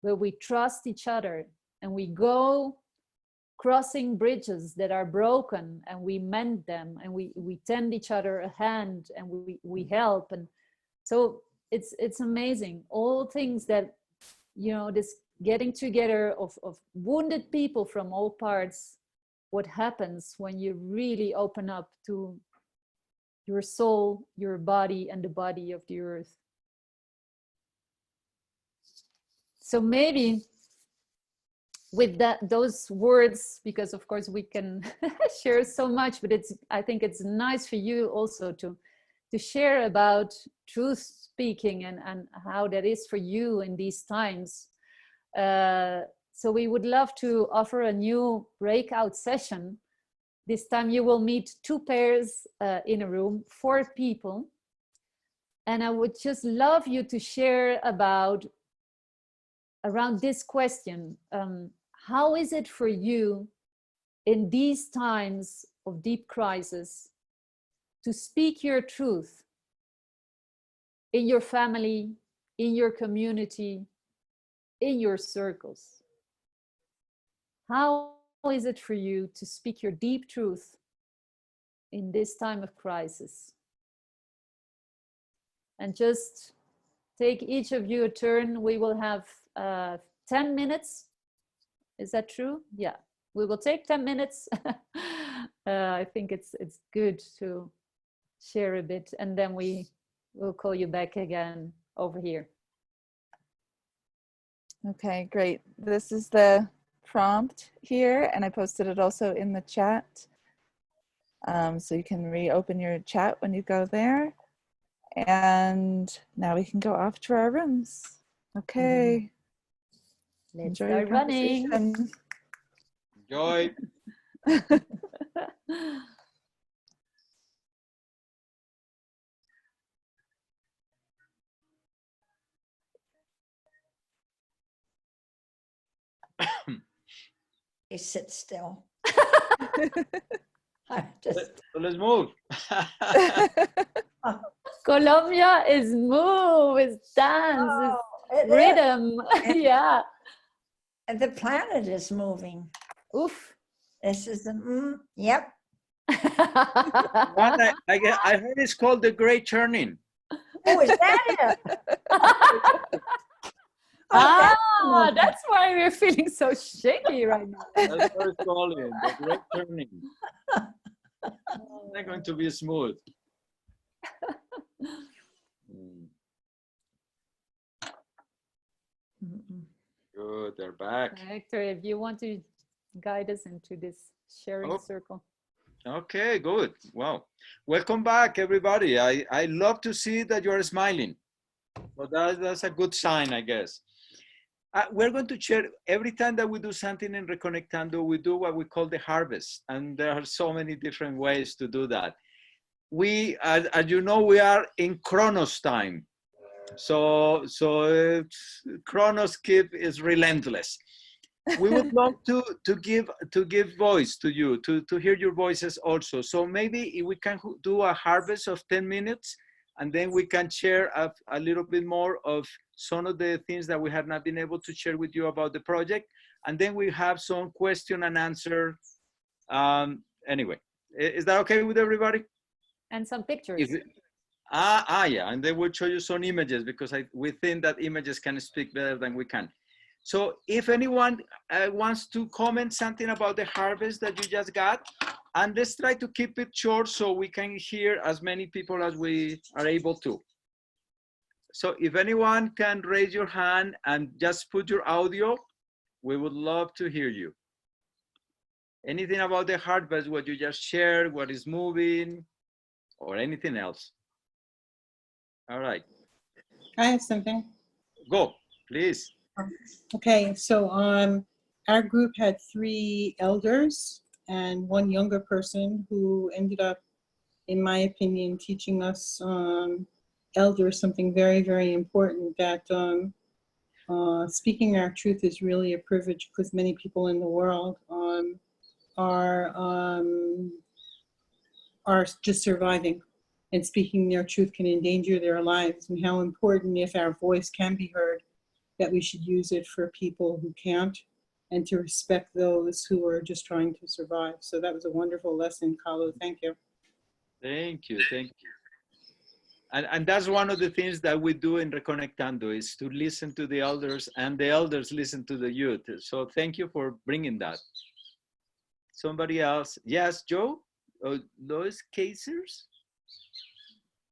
where we trust each other and we go crossing bridges that are broken and we mend them, and we tend each other a hand, and we help. And so it's amazing, all things that, you know, this getting together of wounded people from all parts, what happens when you really open up to your soul, your body, and the body of the earth. So maybe with those words, because of course we can share so much, but I think it's nice for you also to share about truth speaking and how that is for you in these times. So we would love to offer a new breakout session. This time you will meet 2 pairs in a room, 4 people. And I would just love you to share around this question. How is it for you in these times of deep crisis to speak your truth in your family, in your community, in your circles? How is it for you to speak your deep truth in this time of crisis? And just take each of you a turn. We will have 10 minutes. Is that true? Yeah, we will take 10 minutes. I think it's good to share a bit, and then we will call you back again over here. Okay, great. This is the prompt here, and I posted it also in the chat. So you can reopen your chat when you go there. And now we can go off to our rooms. Okay. Let's Enjoy your start running. conversation. Enjoy. You sit still. So let's move. Colombia is move, is dance, is rhythm. Yeah. And the planet is moving. Oof. This is yep. One I heard it's called the Great Turning. Oh, is that it? That's why we're feeling so shaky right now. That's what it's called, the Great Turning. It's not going to be smooth. Good, they're back. Hector, if you want to guide us into this sharing circle. Okay, good. Wow. Welcome back, everybody. I love to see that you're smiling. So that's a good sign, I guess. We're going to share, every time that we do something in Re-Connectando, we do what we call the harvest. And there are so many different ways to do that. We, as you know, we are in Chronos time. So Chronos keep is relentless. We would love to give voice to you, to hear your voices also. So maybe if we can do a harvest of 10 minutes, and then we can share a little bit more of some of the things that we have not been able to share with you about the project. And then we have some question and answer. Anyway, is that okay with everybody? And some pictures. Yeah, and then we'll show you some images, because we think that images can speak better than we can. So if anyone wants to comment something about the harvest that you just got, and let's try to keep it short so we can hear as many people as we are able to. So if anyone can raise your hand and just put your audio, we would love to hear you. Anything about the harvest, what you just shared, what is moving, or anything else. All right. I have something. Go, please. Okay, so our group had 3 elders and 1 younger person who ended up, in my opinion, teaching us elders something very, very important, that speaking our truth is really a privilege, because many people in the world are just surviving, and speaking their truth can endanger their lives, and how important, if our voice can be heard, that we should use it for people who can't, and to respect those who are just trying to survive. So that was a wonderful lesson, Kalu. Thank you. Thank you, thank you. And that's one of the things that we do in Re-Connectando, is to listen to the elders, and the elders listen to the youth. So thank you for bringing that. Somebody else? Yes, Joe? Lois Casers?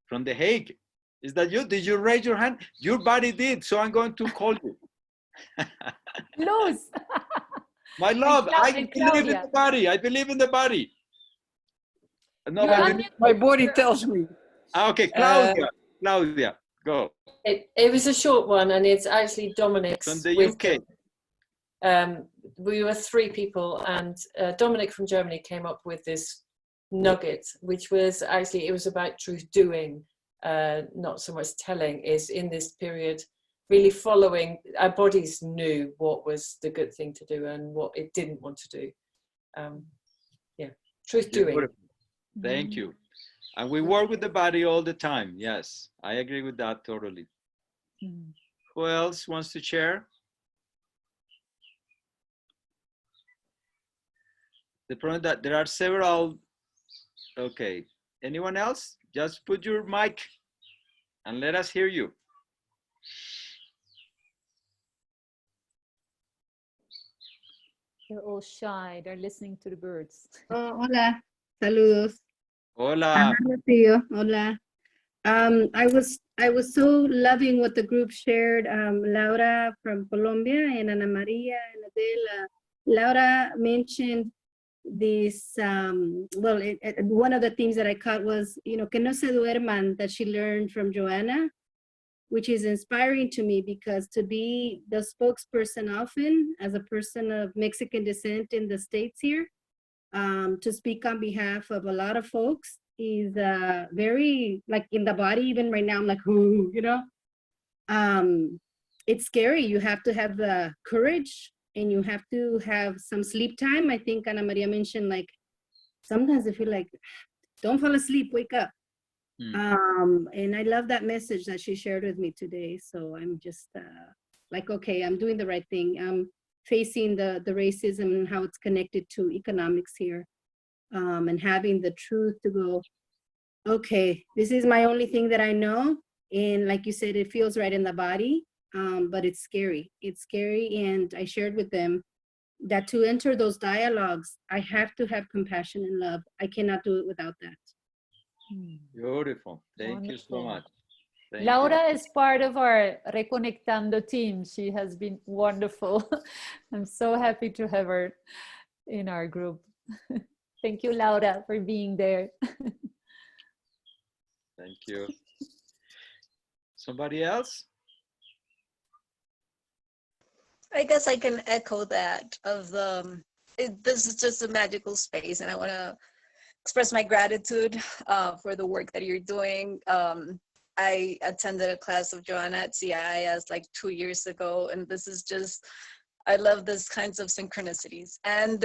From The Hague. Is that you? Did you raise your hand? Your body did, so I'm going to call you. Luz. My love, I And believe in Claudia. the body. I believe in the body. No, You're I unmuted. My body tells me. okay, Claudia. Claudia, go. It was a short one, and it's actually Dominic's. From the wisdom. UK. We were 3 people, and Dominic from Germany came up with this nugget, which was actually, it was about truth doing, not so much telling. Is in this period really following, our bodies knew what was the good thing to do and what it didn't want to do. Yeah, truth doing. Beautiful. Thank you. And we work with the body all the time. Yes, I agree with that totally. Who else wants to share? The problem that there are several. Okay, anyone else? Just put your mic and let us hear you. They're all shy. They're listening to the birds. Oh, hola, saludos. Hola. Tío. Hola. I was so loving what the group shared. Laura from Colombia and Ana Maria and Adela. Laura mentioned this. One of the themes that I caught was, que no se duerman, that she learned from Joanna, which is inspiring to me, because to be the spokesperson often as a person of Mexican descent in the States here, to speak on behalf of a lot of folks is very, like, in the body. Even right now, I'm like, ooh, it's scary. You have to have the courage, and you have to have some sleep time. I think Ana Maria mentioned, like, sometimes I feel like, don't fall asleep, wake up. And I love that message that she shared with me today. So I'm just like, okay, I'm doing the right thing. I'm facing the racism and how it's connected to economics here, and having the truth to go, okay, this is my only thing that I know. And like you said, it feels right in the body, but it's scary. It's scary. And I shared with them that to enter those dialogues, I have to have compassion and love. I cannot do it without that. Beautiful. Thank you so much. Thank Laura you. is part of our Re-Connectando team. She has been wonderful. I'm so happy to have her in our group. Thank you, Laura, for being there. Thank you. Somebody else? I guess I can echo that of this is just a magical space, and I want to express my gratitude for the work that you're doing. I attended a class of Joanna at CIIS like 2 years ago, and this is just, I love this kinds of synchronicities. And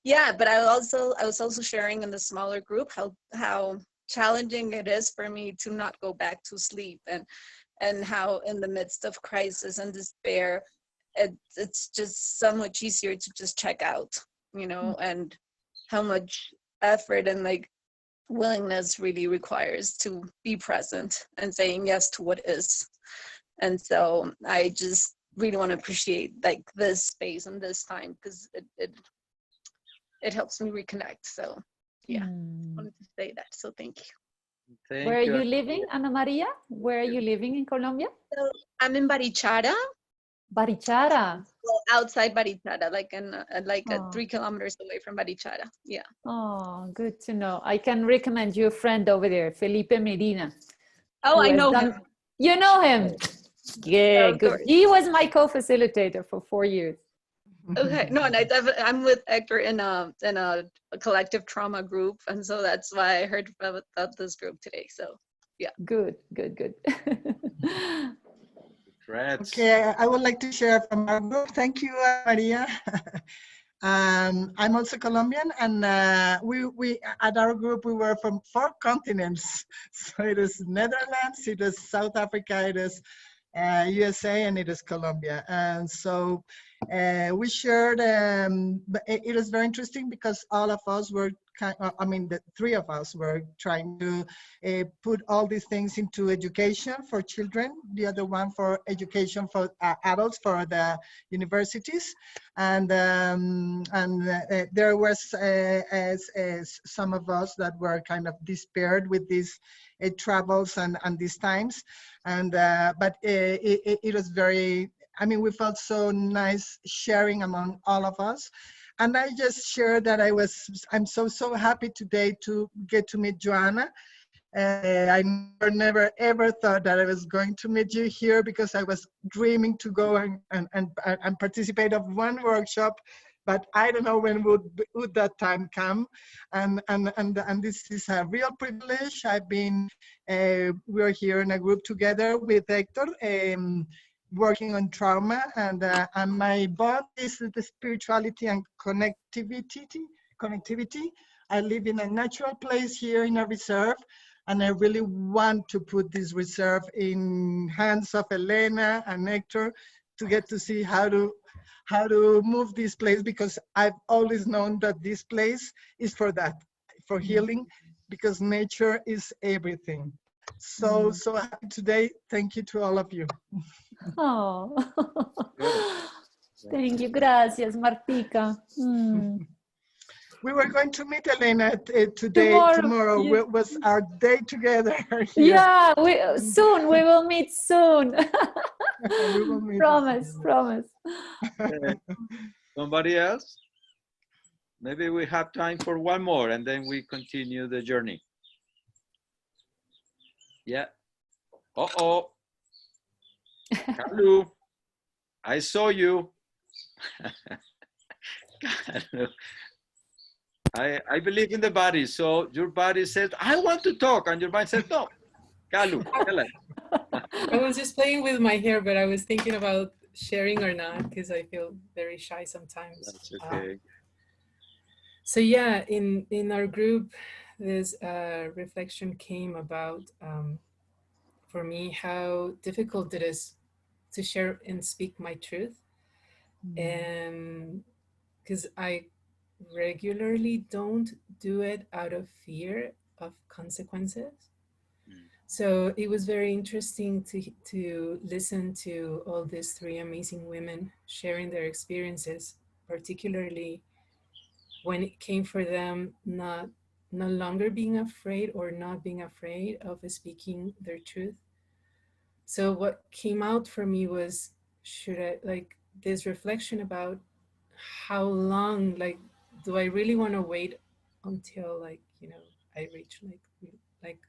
yeah, but I was also sharing in the smaller group how challenging it is for me to not go back to sleep, and how in the midst of crisis and despair, it's just so much easier to just check out, and how much effort and like willingness really requires to be present and saying yes to what is. And so I just really want to appreciate like this space and this time, because it helps me reconnect. So yeah, wanted to say that. So thank you. Where are you living, Ana Maria? Where are you living in Colombia? So I'm in Barichara. Barichara. Well, outside Barichara, like 3 kilometers away from Barichara. Yeah. Oh, good to know. I can recommend you a friend over there, Felipe Medina. Oh, I know him. You know him? Yeah, of good. course. He was my co-facilitator for 4 years. Okay, no, and I'm with Hector in a collective trauma group, and so that's why I heard about this group today. So yeah. Good. Okay, I would like to share from our group. Thank you, Maria. I'm also Colombian, and we at our group we were from 4 continents. So it is Netherlands, it is South Africa, it is USA, and it is Colombia. And so we shared, but it was very interesting because all of us were I mean, the three of us were trying to put all these things into education for children, the other one for education for adults for the universities. And there was as some of us that were kind of despaired with these travels and these times. And but it was very, I mean, we felt so nice sharing among all of us. And I just shared that I'm so happy today to get to meet Joanna. I never ever thought that I was going to meet you here, because I was dreaming to go and participate of one workshop, but I don't know when would that time come. And this is a real privilege. We're here in a group together with Hector, working on trauma, and my bond is the spirituality and connectivity. I live in a natural place here in a reserve, and I really want to put this reserve in hands of Helena and Hector to get to see how to move this place, because I've always known that this place is for that, for healing, because nature is everything. So happy today. Thank you to all of you. Oh, thank you. Gracias, Martica. We were going to meet Elena today. Tomorrow yeah. was our day together here. Yeah, we will meet soon. We will meet promise. Okay. Somebody else? Maybe we have time for one more, and then we continue the journey. Yeah. Uh-oh. Kalu, I saw you. Kalu. I believe in the body, so your body says, I want to talk, and your mind says, no. Kalu, tell us. I was just playing with my hair, but I was thinking about sharing or not, because I feel very shy sometimes. That's okay. So yeah, in our group, this reflection came about, for me, how difficult it is to share and speak my truth. And because I regularly don't do it out of fear of consequences. So it was very interesting to listen to all these three amazing women sharing their experiences, particularly when it came for them no longer being afraid or not being afraid of speaking their truth. So what came out for me was, this reflection about how long, do I really want to wait until I reach like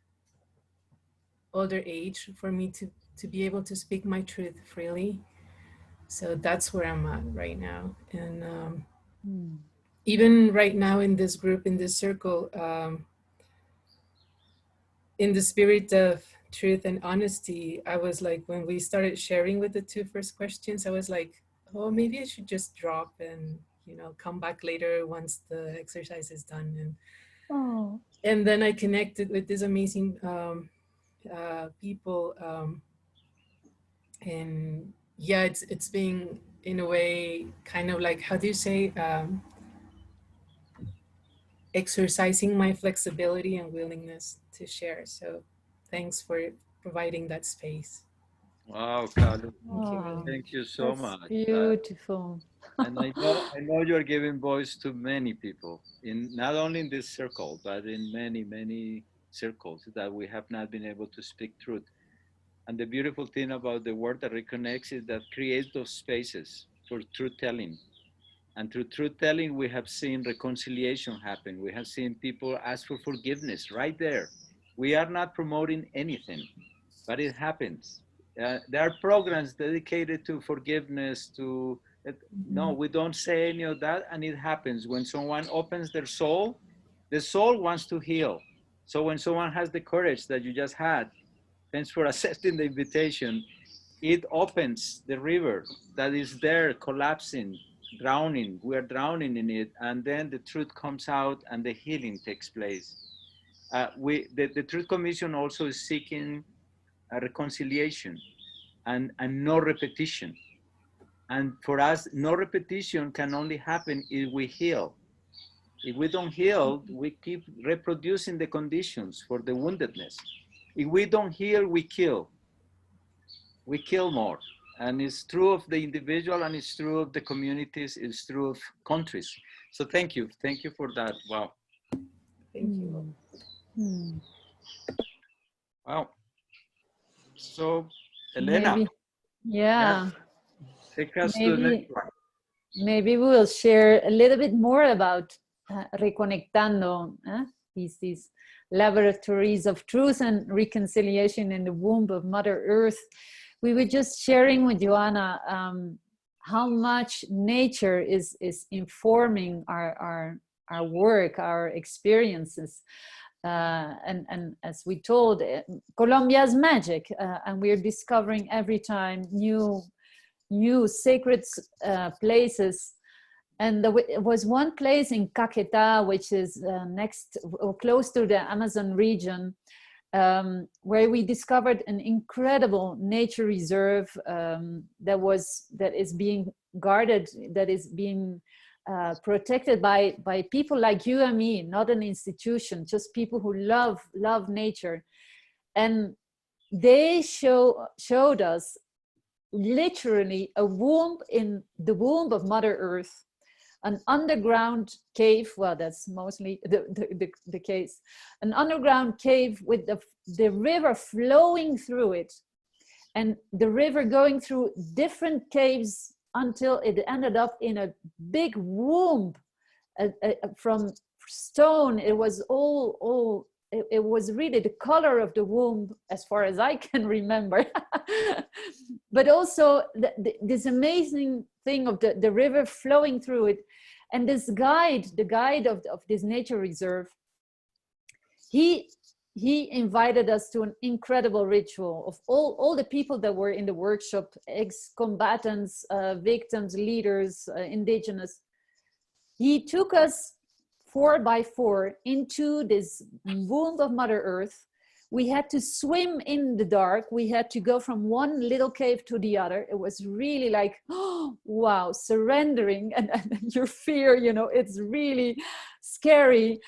older age for me to be able to speak my truth freely. So that's where I'm at right now. And even right now in this group, in this circle, in the spirit of truth and honesty, I was like, when we started sharing with the two first questions, I was like, oh, maybe I should just drop and come back later once the exercise is done. And then I connected with these amazing people, and yeah, it's being, in a way, kind of like, how do you say, exercising my flexibility and willingness to share. So thanks for providing that space. Wow, Kalu. Oh, thank you so much. Beautiful. And I know you're giving voice to many people, not only in this circle, but in many circles that we have not been able to speak truth. And the beautiful thing about the work that reconnects is that creates those spaces for truth telling. And through truth telling, we have seen reconciliation happen. We have seen people ask for forgiveness right there. We are not promoting anything, but it happens. There are programs dedicated to forgiveness, no, we don't say any of that, and it happens. When someone opens their soul, the soul wants to heal. So when someone has the courage that you just had, thanks for accepting the invitation, it opens the river that is there collapsing, drowning. We are drowning in it, and then the truth comes out and the healing takes place. The Truth Commission also is seeking a reconciliation. and no repetition. And for us, no repetition can only happen if we heal. If we don't heal, we keep reproducing the conditions for the woundedness. If we don't heal, we kill. We kill more. And it's true of the individual, and it's true of the communities, it's true of countries. So thank you for that. Wow. Thank you. Wow. So, Helena. Maybe, yeah. Take us to the next one. Maybe we'll share a little bit more about Re-Connectando, these laboratories of truth and reconciliation in the womb of Mother Earth. We were just sharing with Joanna how much nature is informing our work, our experiences. And as we told, Colombia's magic, and we're discovering every time new sacred places. And there was one place in Caquetá, which is next or close to the Amazon region, where we discovered an incredible nature reserve that is being guarded, that is being protected by people like you and me, not an institution, just people who love nature. And they showed us literally a womb in the womb of Mother Earth, an underground cave. Well, that's mostly the case. An underground cave with the river flowing through it, and the river going through different caves until it ended up in a big womb from stone. It was all it was really the color of the womb as far as I can remember. But also this amazing thing of the river flowing through it. And this guide, the guide of this nature reserve, he invited us to an incredible ritual of all the people that were in the workshop, ex-combatants, victims, leaders, indigenous. He took us 4 by 4 into this womb of Mother Earth. We had to swim in the dark. We had to go from one little cave to the other. It was really like, oh, wow, surrendering and your fear, it's really scary.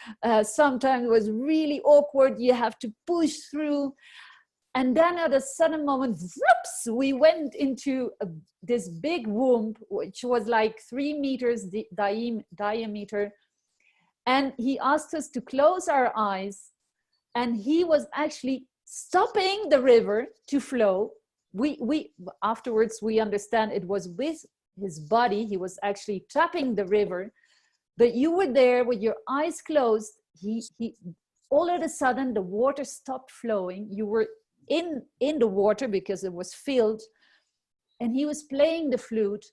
Sometimes it was really awkward. You have to push through. And then at a sudden moment, whoops, we went into this big womb, which was like 3 meters diameter. And he asked us to close our eyes, and he was actually stopping the river to flow. We afterwards we understand it was with his body. He was actually tapping the river, but you were there with your eyes closed. He all of a sudden the water stopped flowing. You were in the water because it was filled, and he was playing the flute,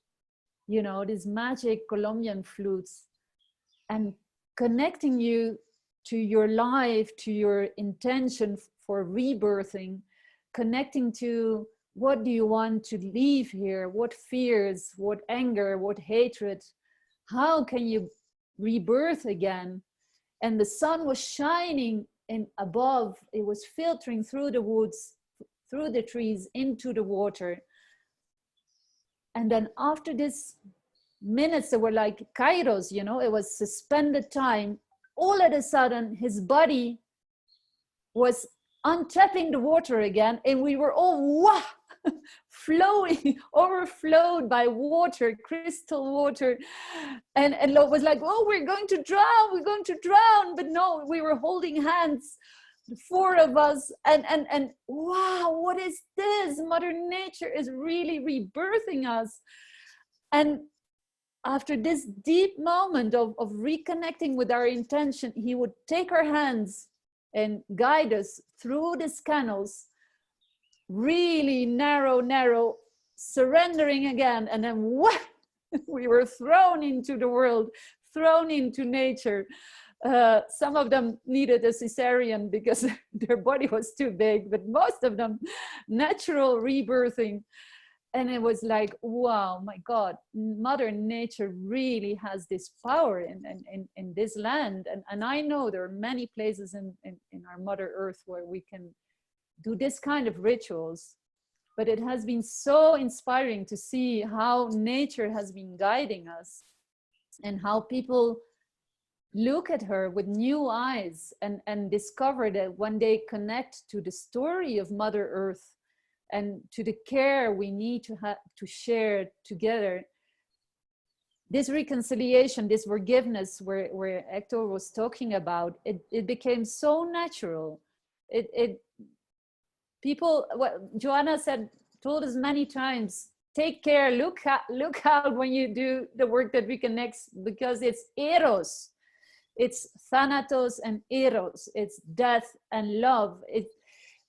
these magic Colombian flutes, and connecting you to your life, to your intention for rebirthing, connecting to what do you want to leave here, what fears, what anger, what hatred, how can you rebirth again? And the sun was shining in above, it was filtering through the woods, through the trees, into the water. And then after this minutes that were like kairos, it was suspended time. All of a sudden, his body was untapping the water again, and we were all flowing, overflowed by water, crystal water. And Lo was like, oh, we're going to drown. But no, we were holding hands, the 4 of us, and wow, what is this? Mother Nature is really rebirthing us. And after this deep moment of reconnecting with our intention, he would take our hands and guide us through these canals, really narrow, surrendering again. And then what? We were thrown into the world, thrown into nature. Some of them needed a cesarean because their body was too big, but most of them natural rebirthing. And it was like, wow, my God, Mother Nature really has this power in this land. And I know there are many places in our Mother Earth where we can do this kind of rituals but it has been so inspiring to see how nature has been guiding us and how people look at her with new eyes and discover that when they connect to the story of Mother Earth and to the care we need to have to share together, this reconciliation, this forgiveness where Hector was talking about, it became so natural. People, what Joanna told us many times, take care, look out when you do the work that reconnects, because it's eros. It's thanatos and eros. It's death and love.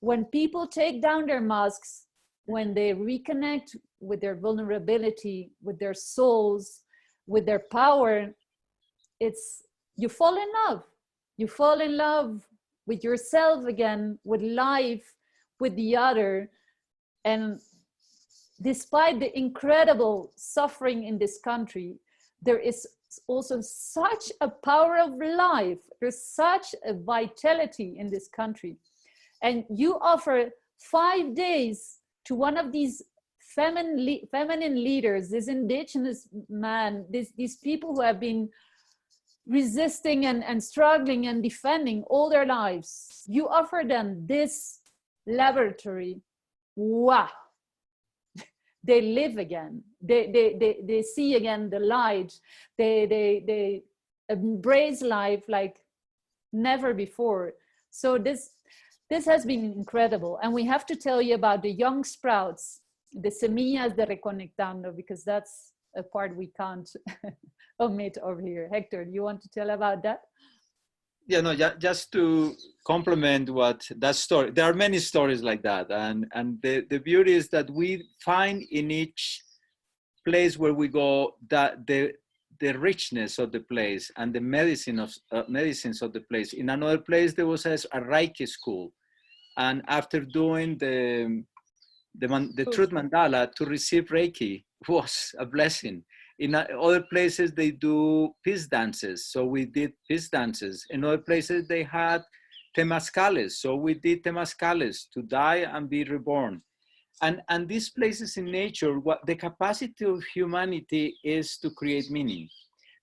When people take down their masks, when they reconnect with their vulnerability, with their souls, with their power, you fall in love. You fall in love with yourself again, with life, with the other. And despite the incredible suffering in this country, there is also such a power of life. There's such a vitality in this country. And you offer 5 days to one of these feminine leaders, this indigenous man, these people who have been resisting and struggling and defending all their lives. You offer them this laboratory. Wow. They live again. They see again the light. They embrace life like never before. So this has been incredible. And we have to tell you about the young sprouts, the semillas de Re-Connectando, because that's a part we can't omit over here. Hector, do you want to tell about that? Yeah, no, just to complement that story, there are many stories like that. And the beauty is that we find in each place where we go that the richness of the place and the medicines of the place. In another place, there was a Reiki school. And after doing the truth mandala, to receive Reiki was a blessing. In other places, they do peace dances. So we did peace dances. In other places, they had temazcales. So we did temazcales, to die and be reborn. And these places in nature, what the capacity of humanity is to create meaning.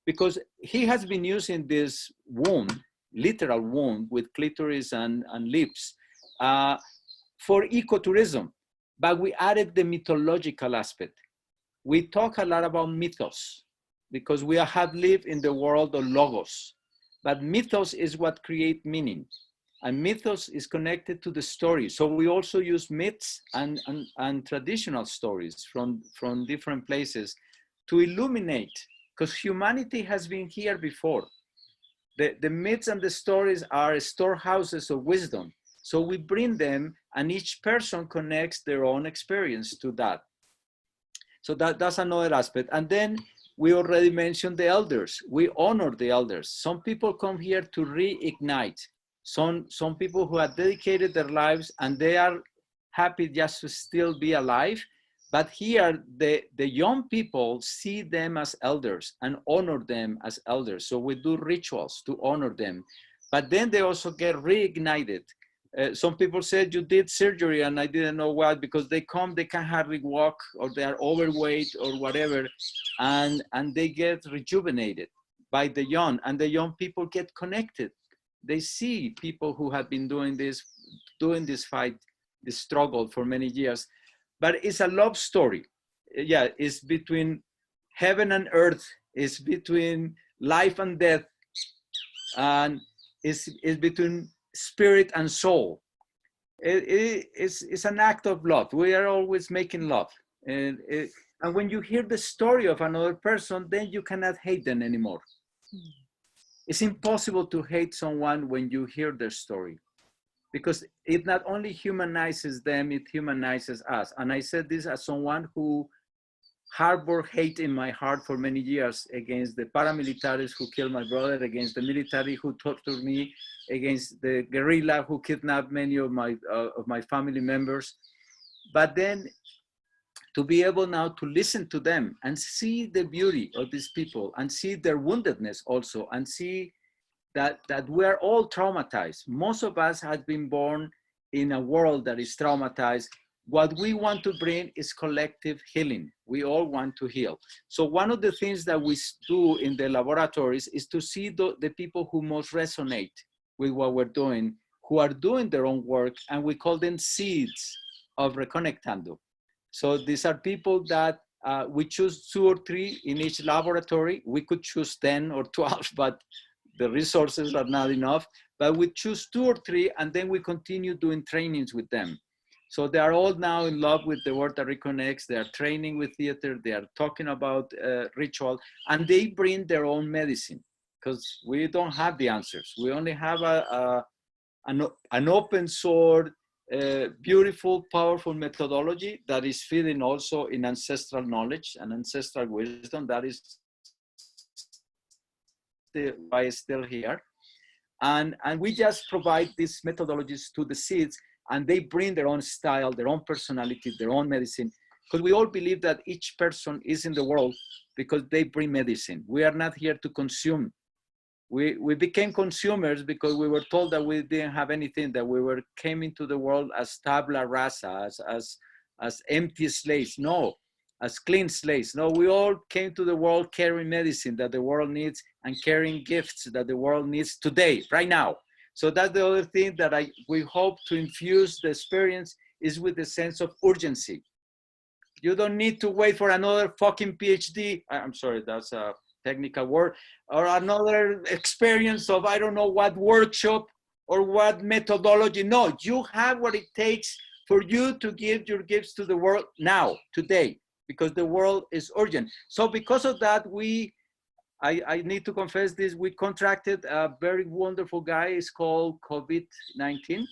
Because he has been using this womb, literal womb with clitoris and lips for ecotourism. But we added the mythological aspect. We talk a lot about mythos because we have lived in the world of logos, but mythos is what creates meaning. And mythos is connected to the story. So we also use myths and traditional stories from different places to illuminate, because humanity has been here before. The myths and the stories are storehouses of wisdom. So we bring them and each person connects their own experience to that. So that's another aspect. And then we already mentioned the elders. We honor the elders. Some people come here to reignite. Some people who have dedicated their lives and they are happy just to still be alive. But here, the young people see them as elders and honor them as elders. So we do rituals to honor them. But then they also get reignited. Some people said you did surgery and I didn't know why, because they come, they can hardly walk or they are overweight or whatever, and they get rejuvenated by the young, and the young people get connected. They see people who have been doing this fight, this struggle for many years, but it's a love story. Yeah, it's between heaven and earth, it's between life and death, and it's between spirit and soul. It's an act of love. We are always making love. And when you hear the story of another person, then you cannot hate them anymore. It's impossible to hate someone when you hear their story, because it not only humanizes them, it humanizes us. And I said this as someone who harbored hate in my heart for many years against the paramilitaries who killed my brother, against the military who tortured me, against the guerrilla who kidnapped many of my family members. But then to be able now to listen to them and see the beauty of these people and see their woundedness also, and see that we're all traumatized. Most of us have been born in a world that is traumatized, what we want to bring is collective healing. We all want to heal. So one of the things that we do in the laboratories is to see the people who most resonate with what we're doing, who are doing their own work, and we call them seeds of Re-Connectando. So these are people that we choose 2 or 3 in each laboratory. We could choose 10 or 12, but the resources are not enough. But we choose 2 or 3, and then we continue doing trainings with them. So they are all now in love with the Work That Reconnects. They are training with theater. They are talking about ritual, and they bring their own medicine because we don't have the answers. We only have an open source, beautiful, powerful methodology that is feeding also in ancestral knowledge and ancestral wisdom. That is why it's still here. And we just provide these methodologies to the seeds, and they bring their own style, their own personality, their own medicine, because we all believe that each person is in the world because they bring medicine. We are not here to consume. We became consumers because we were told that we didn't have anything, that we came into the world as tabula rasa, as empty slates. No, as clean slates. No, we all came to the world carrying medicine that the world needs and carrying gifts that the world needs today, right now. So that's the other thing that we hope to infuse the experience is with the sense of urgency. You don't need to wait for another fucking PhD. I'm sorry, that's a technical word, or another experience of I don't know what workshop or what methodology. No, you have what it takes for you to give your gifts to the world now, today, because the world is urgent. So because of that, I need to confess this, we contracted a very wonderful guy. It's called COVID-19.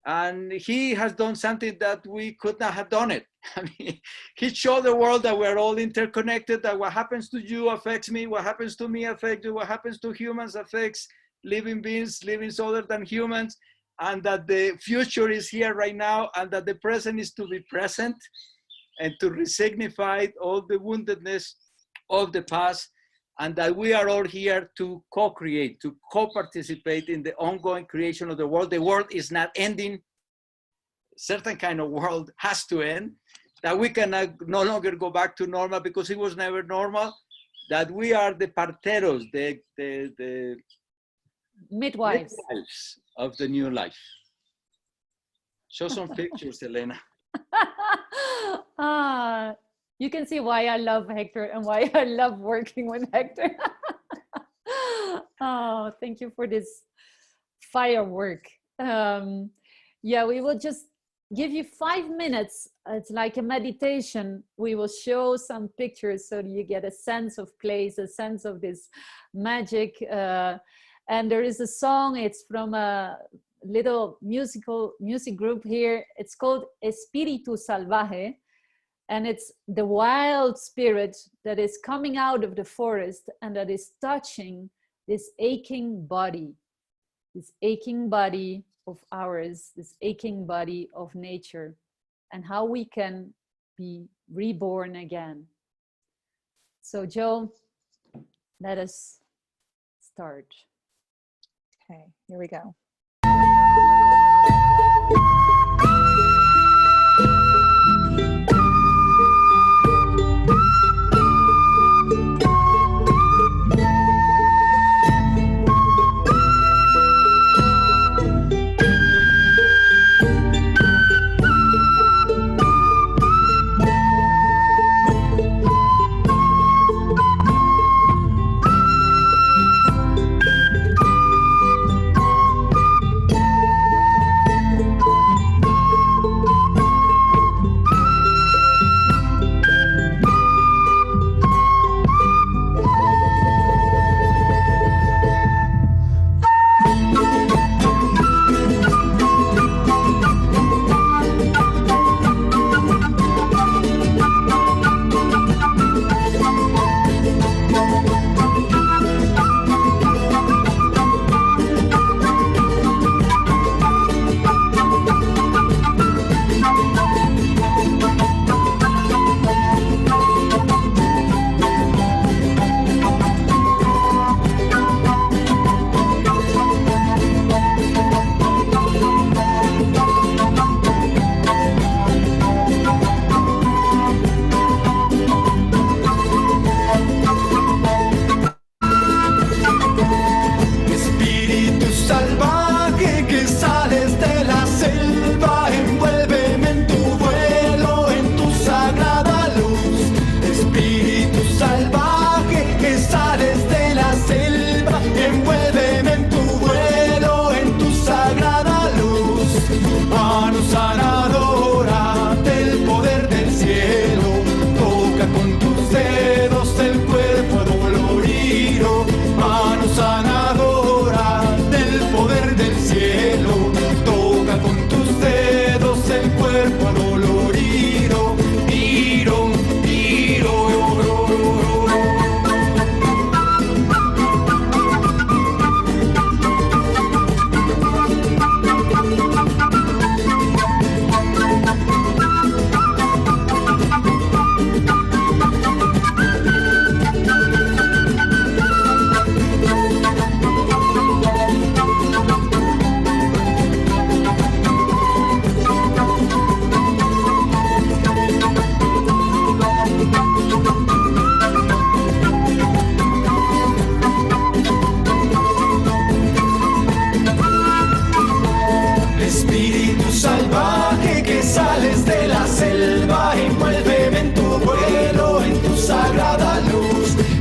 And he has done something that we could not have done it. I mean, he showed the world that we're all interconnected, that what happens to you affects me, what happens to me affects you, what happens to humans affects living beings, livings other than humans, and that the future is here right now, and that the present is to be present and to resignify all the woundedness of the past, and that we are all here to co-create, to co-participate in the ongoing creation of the world. The world is not ending. Certain kind of world has to end, that we can no longer go back to normal because it was never normal, that we are the parteros, the midwives of the new life. Show some pictures, Helena. You can see why I love Hector and why I love working with Hector. Oh, thank you for this firework. Yeah, we will just give you 5 minutes. It's like a meditation. We will show some pictures so you get a sense of place, a sense of this magic. And there is a song, it's from a little music group here. It's called Espíritu Salvaje. And it's the wild spirit that is coming out of the forest and that is touching this aching body of ours, this aching body of nature, and how we can be reborn again. So Joe, let us start. Okay, here we go.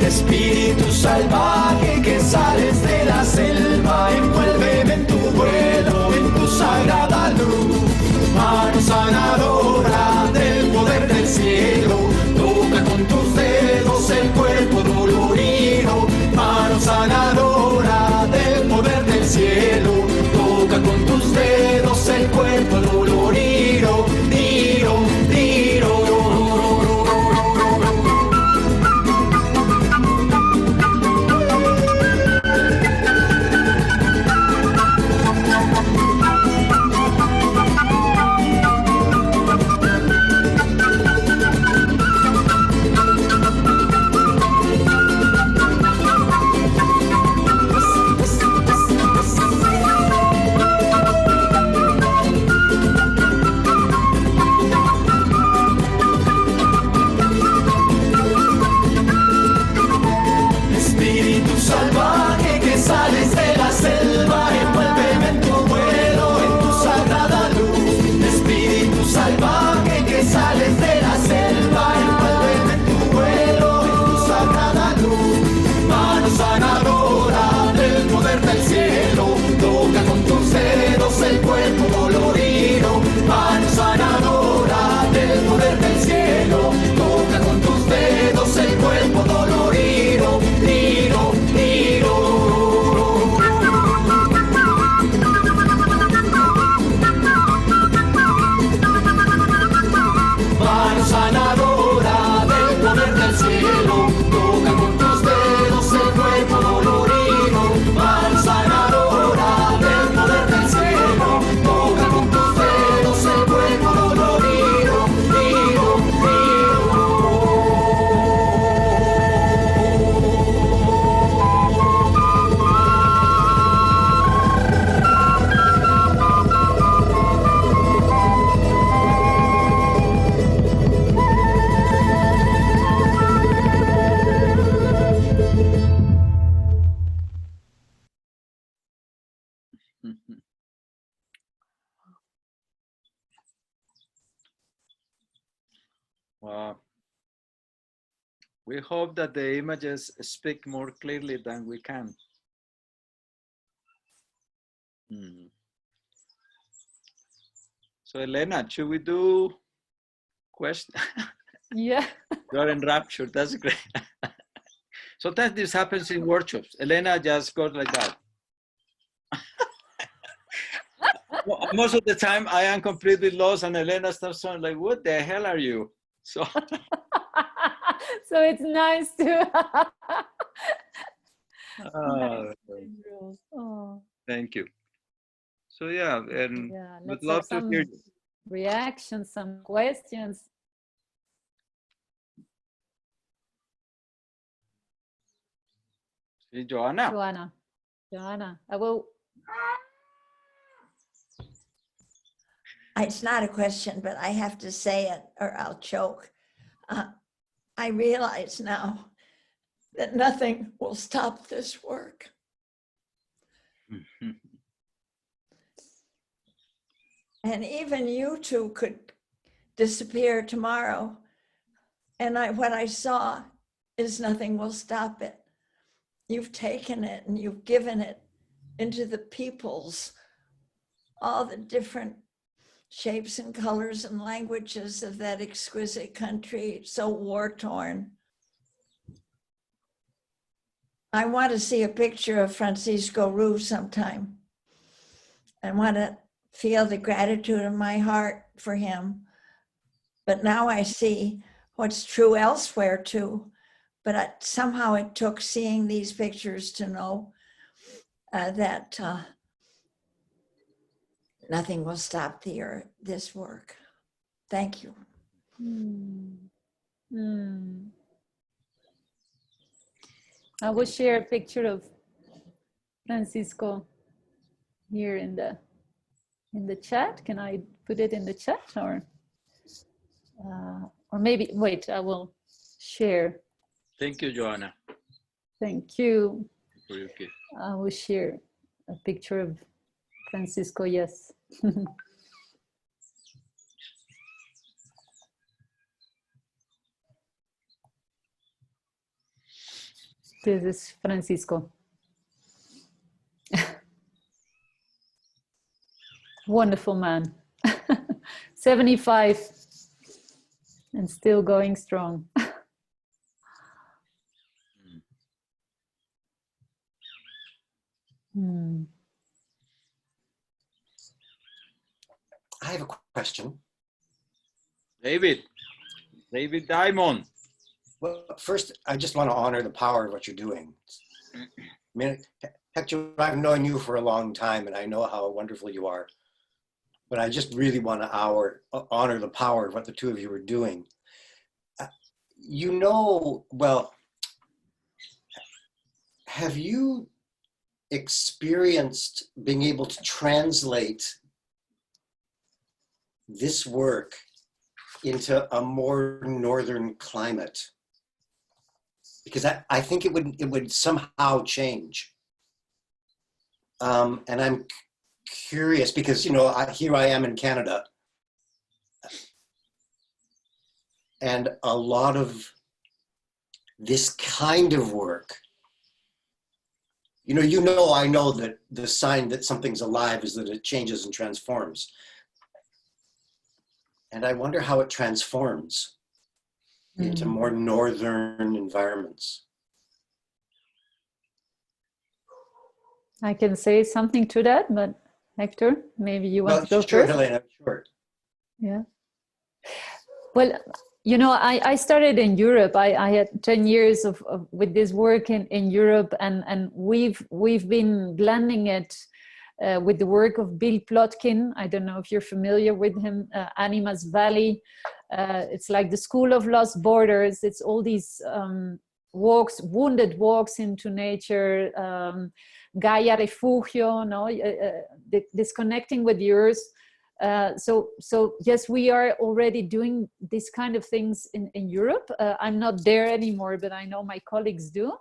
Espíritu salvaje que sales de la selva, envuélveme en tu vuelo, en tu sagrada luz. Mano sanadora del poder del cielo, toca con tus dedos el cuerpo dolorido. Mano sanadora del poder del cielo, toca con tus dedos el cuerpo dolorido. Tiro, tiro. Espíritu salvaje que sales de la selva, envuélveme en tu vuelo, en tu sagrada luz. Espíritu salvaje que sales de la selva, envuélveme en tu vuelo, en tu sagrada luz. Mano sanadora del poder del cielo, toca con tus dedos el cuerpo dolorido. Mano sanadora del poder del cielo, toca con tus dedos el cuerpo dolorido. Tiro, tiro. Mano sanadora del poder del cielo, toca con tus dedos el cuerpo dolorido. Mano sanadora del poder del cielo, toca con tus dedos el cuerpo dolorido. Tiro, Wow. We hope that the images speak more clearly than we can. So Helena, should we do question? Yeah. You're enraptured, that's great. Sometimes this happens in workshops. Helena just goes like that. Most of the time I am completely lost and Helena starts on like, what the hell are you? So, So it's nice to Oh. Thank you. So yeah, and Yeah, would let's love have to some hear you. reactions, some questions. Sí, Joanna. Joanna, I will. It's not a question, but I have to say it or I'll choke. I realize now that nothing will stop this work. And even you two could disappear tomorrow. And what I saw is nothing will stop it. You've taken it and you've given it into the peoples, all the different shapes and colors and languages of that exquisite country, so war-torn. I want to see a picture of Francisco Ruz sometime. I want to feel the gratitude in my heart for him. But now I see what's true elsewhere too. But somehow it took seeing these pictures to know that nothing will stop this work. Thank you. I will share a picture of Francisco here in the chat. Can I put it in the chat or maybe wait? I will share. Thank you, Joanna. Thank you. For your gift. I will share a picture of Francisco. Yes. This is Francisco. Wonderful man. 75 and still going strong. I have a question. David Diamond. Well, first, I just want to honor the power of what you're doing. I mean, Hector, I've known you for a long time, and I know how wonderful you are. But I just really want to honor the power of what the two of you are doing. You know, well, have you experienced being able to translate this work into a more northern climate? Because I think it would somehow change. And I'm curious because, you know, here I am in Canada, and a lot of this kind of work, I know that the sign that something's alive is that it changes and transforms. And I wonder how it transforms into more northern environments. I can say something to that, but Hector, maybe you want to go sure, first? Helena, sure. Yeah. Well, you know, I started in Europe. I had 10 years with this work in Europe, and we've been blending it with the work of Bill Plotkin. I don't know if you're familiar with him, Animas Valley. It's like the School of Lost Borders. It's all these walks, wounded walks into nature, Gaia Refugio, disconnecting with the earth. So yes, we are already doing this kind of things in Europe. I'm not there anymore, but I know my colleagues do.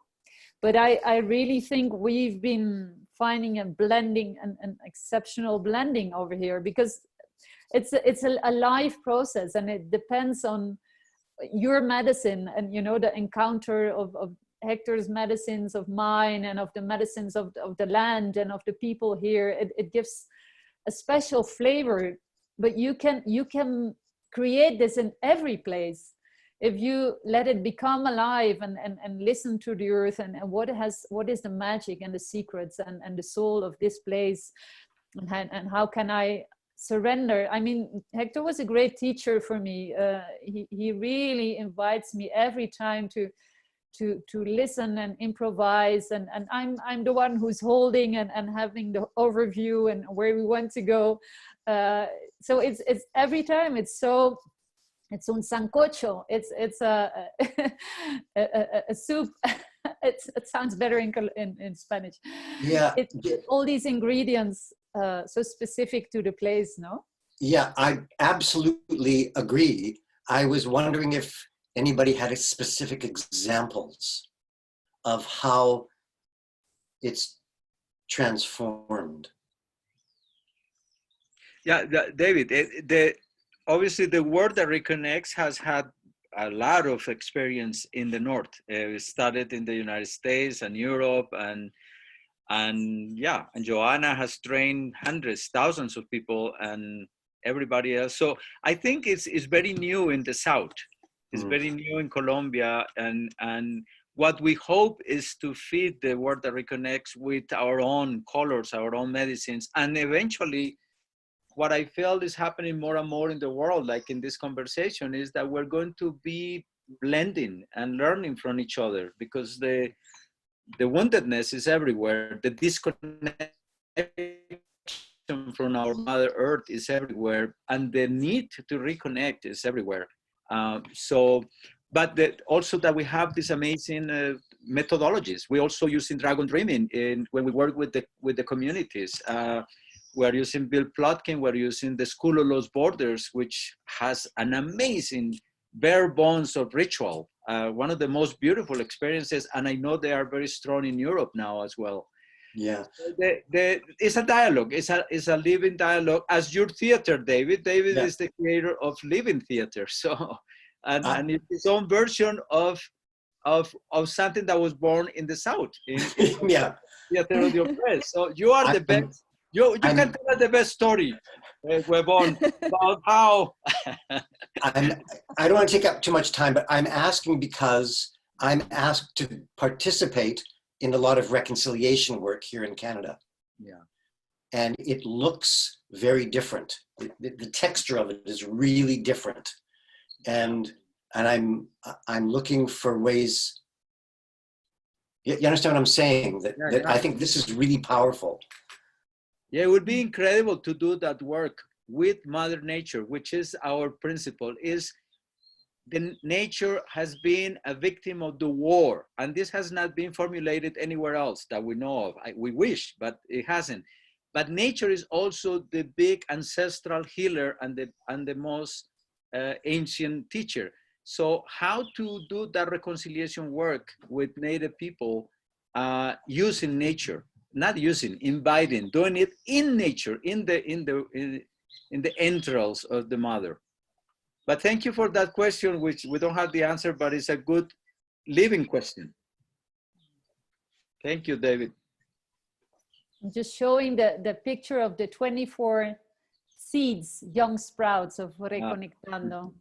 But I really think we've been finding a blending, an exceptional blending over here, because it's a live process, and it depends on your medicine and, you know, the encounter of Hector's medicines, of mine, and of the medicines of the land and of the people here. It gives a special flavor, but you can create this in every place if you let it become alive and listen to the earth and what is the magic and the secrets and the soul of this place, and how can I surrender. I mean, Hector was a great teacher for me. He really invites me every time to listen and improvise, and I'm the one who's holding and having the overview and where we want to go. So it's every time it's un sancocho. It's a soup. It sounds better in Spanish. Yeah. It's all these ingredients so specific to the place, no? Yeah, I absolutely agree. I was wondering if anybody had specific examples of how it's transformed. Yeah, David, obviously the Work That Reconnects has had a lot of experience in the North. We started in the United States and Europe, and Joanna has trained hundreds, thousands of people, and everybody else. So I think it's very new in the South. It's very new in Colombia, and what we hope is to feed the Work That Reconnects with our own colors, our own medicines, and eventually what I feel is happening more and more in the world, like in this conversation, is that we're going to be blending and learning from each other, because the woundedness is everywhere. The disconnection from our Mother Earth is everywhere, and the need to reconnect is everywhere. But also that we have these amazing methodologies. We also using dragon dreaming when we work with the communities. We're using Bill Plotkin. We're using the School of Lost Borders, which has an amazing bare bones of ritual. One of the most beautiful experiences, and I know they are very strong in Europe now as well. Yeah, it's a dialogue. It's a living dialogue. As your theater, David yeah. is the creator of living theater. So, and it's his own version of of something that was born in the South, in Yeah. Theater of the Oppressed. So you are the best. You can tell us the best story, Webon, about how. I don't want to take up too much time, but I'm asking because I'm asked to participate in a lot of reconciliation work here in Canada. Yeah. And it looks very different. The texture of it is really different. And I'm looking for ways. You understand what I'm saying? That I think this is really powerful. Yeah, it would be incredible to do that work with Mother Nature, which is our principle, is the nature has been a victim of the war, and this has not been formulated anywhere else that we know of. We wish, but it hasn't. But nature is also the big ancestral healer and the most ancient teacher. So how to do that reconciliation work with Native people using nature, not using, inviting, doing it in nature, in the entrails of the mother. But thank you for that question, which we don't have the answer, but it's a good living question. Thank you, David. I'm just showing the picture of the 24 seeds, young sprouts of Re-Connectando,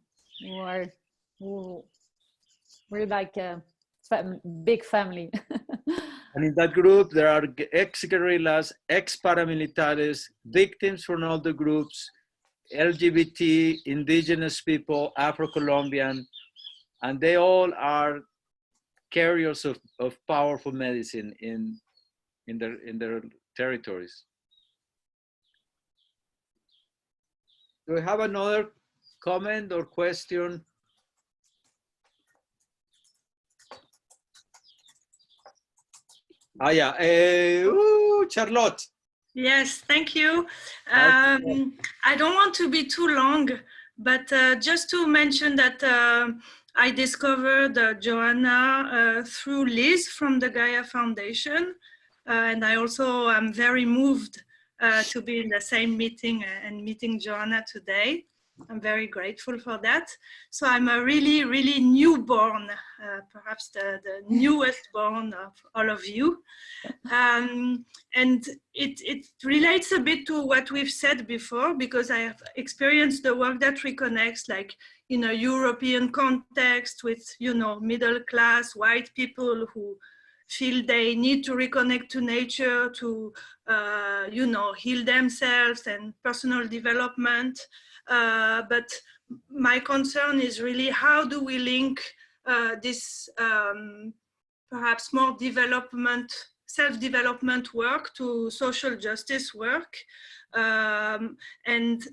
we're like a big family. And in that group, there are ex-guerrillas, ex-paramilitares, victims from all the groups, LGBT, indigenous people, Afro-Colombian, and they all are carriers of powerful medicine in their territories. Do we have another comment or question? Yeah, Charlotte. Yes, thank you. I don't want to be too long, but just to mention that I discovered Joanna through Liz from the Gaia Foundation. And I also am very moved to be in the same meeting and meeting Joanna today. I'm very grateful for that. So I'm a really, really newborn, perhaps the newest born of all of you. And it relates a bit to what we've said before, because I have experienced the work that reconnects, like in a European context with, you know, middle class white people who feel they need to reconnect to nature to, you know, heal themselves and personal development. But my concern is really, how do we link this perhaps more self-development work to social justice work? And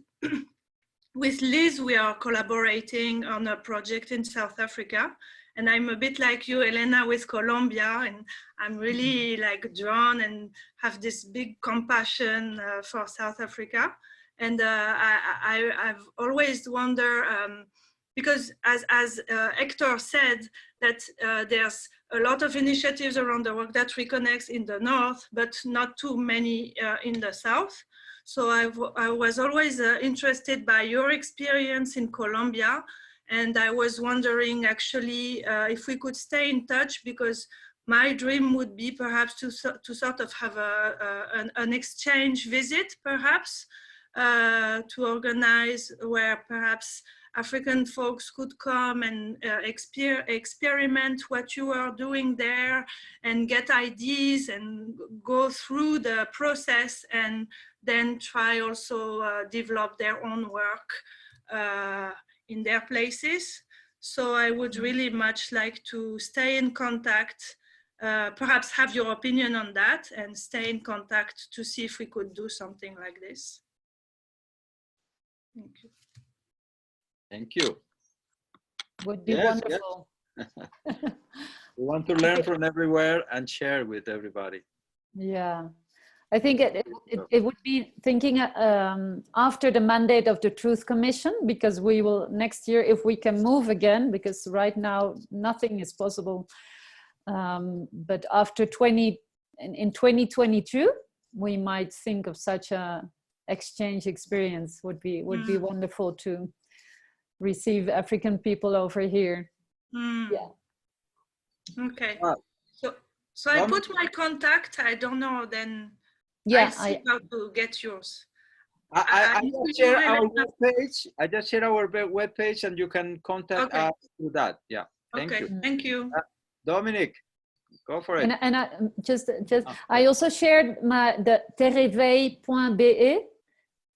with Liz, we are collaborating on a project in South Africa. And I'm a bit like you, Helena, with Colombia, and I'm really like drawn and have this big compassion for South Africa. And I've always wondered, because as Hector said, that there's a lot of initiatives around the work that reconnects in the North, but not too many in the South. So I was always interested by your experience in Colombia. And I was wondering actually if we could stay in touch, because my dream would be perhaps to sort of have an exchange visit, perhaps, to organize where perhaps African folks could come and experiment what you are doing there and get ideas and go through the process and then try also develop their own work in their places. So I would really much like to stay in contact, perhaps have your opinion on that and stay in contact to see if we could do something like this. Thank you. Thank you. Would be wonderful. Yes. We want to learn from everywhere and share with everybody. Yeah. I think it would be thinking after the mandate of the Truth Commission, because we will next year, if we can move again, because right now nothing is possible. But after in 2022, we might think of such a exchange experience. Would be wonderful to receive African people over here. Mm. Yeah. Okay. Uh, So I put my contact. I don't know. Then Yeah, I see how to get yours. I just share our webpage. I just share our webpage, and you can contact us through that. Yeah. Thank you. Thank you. Dominic, go for it. And I I also shared the terreveil.be.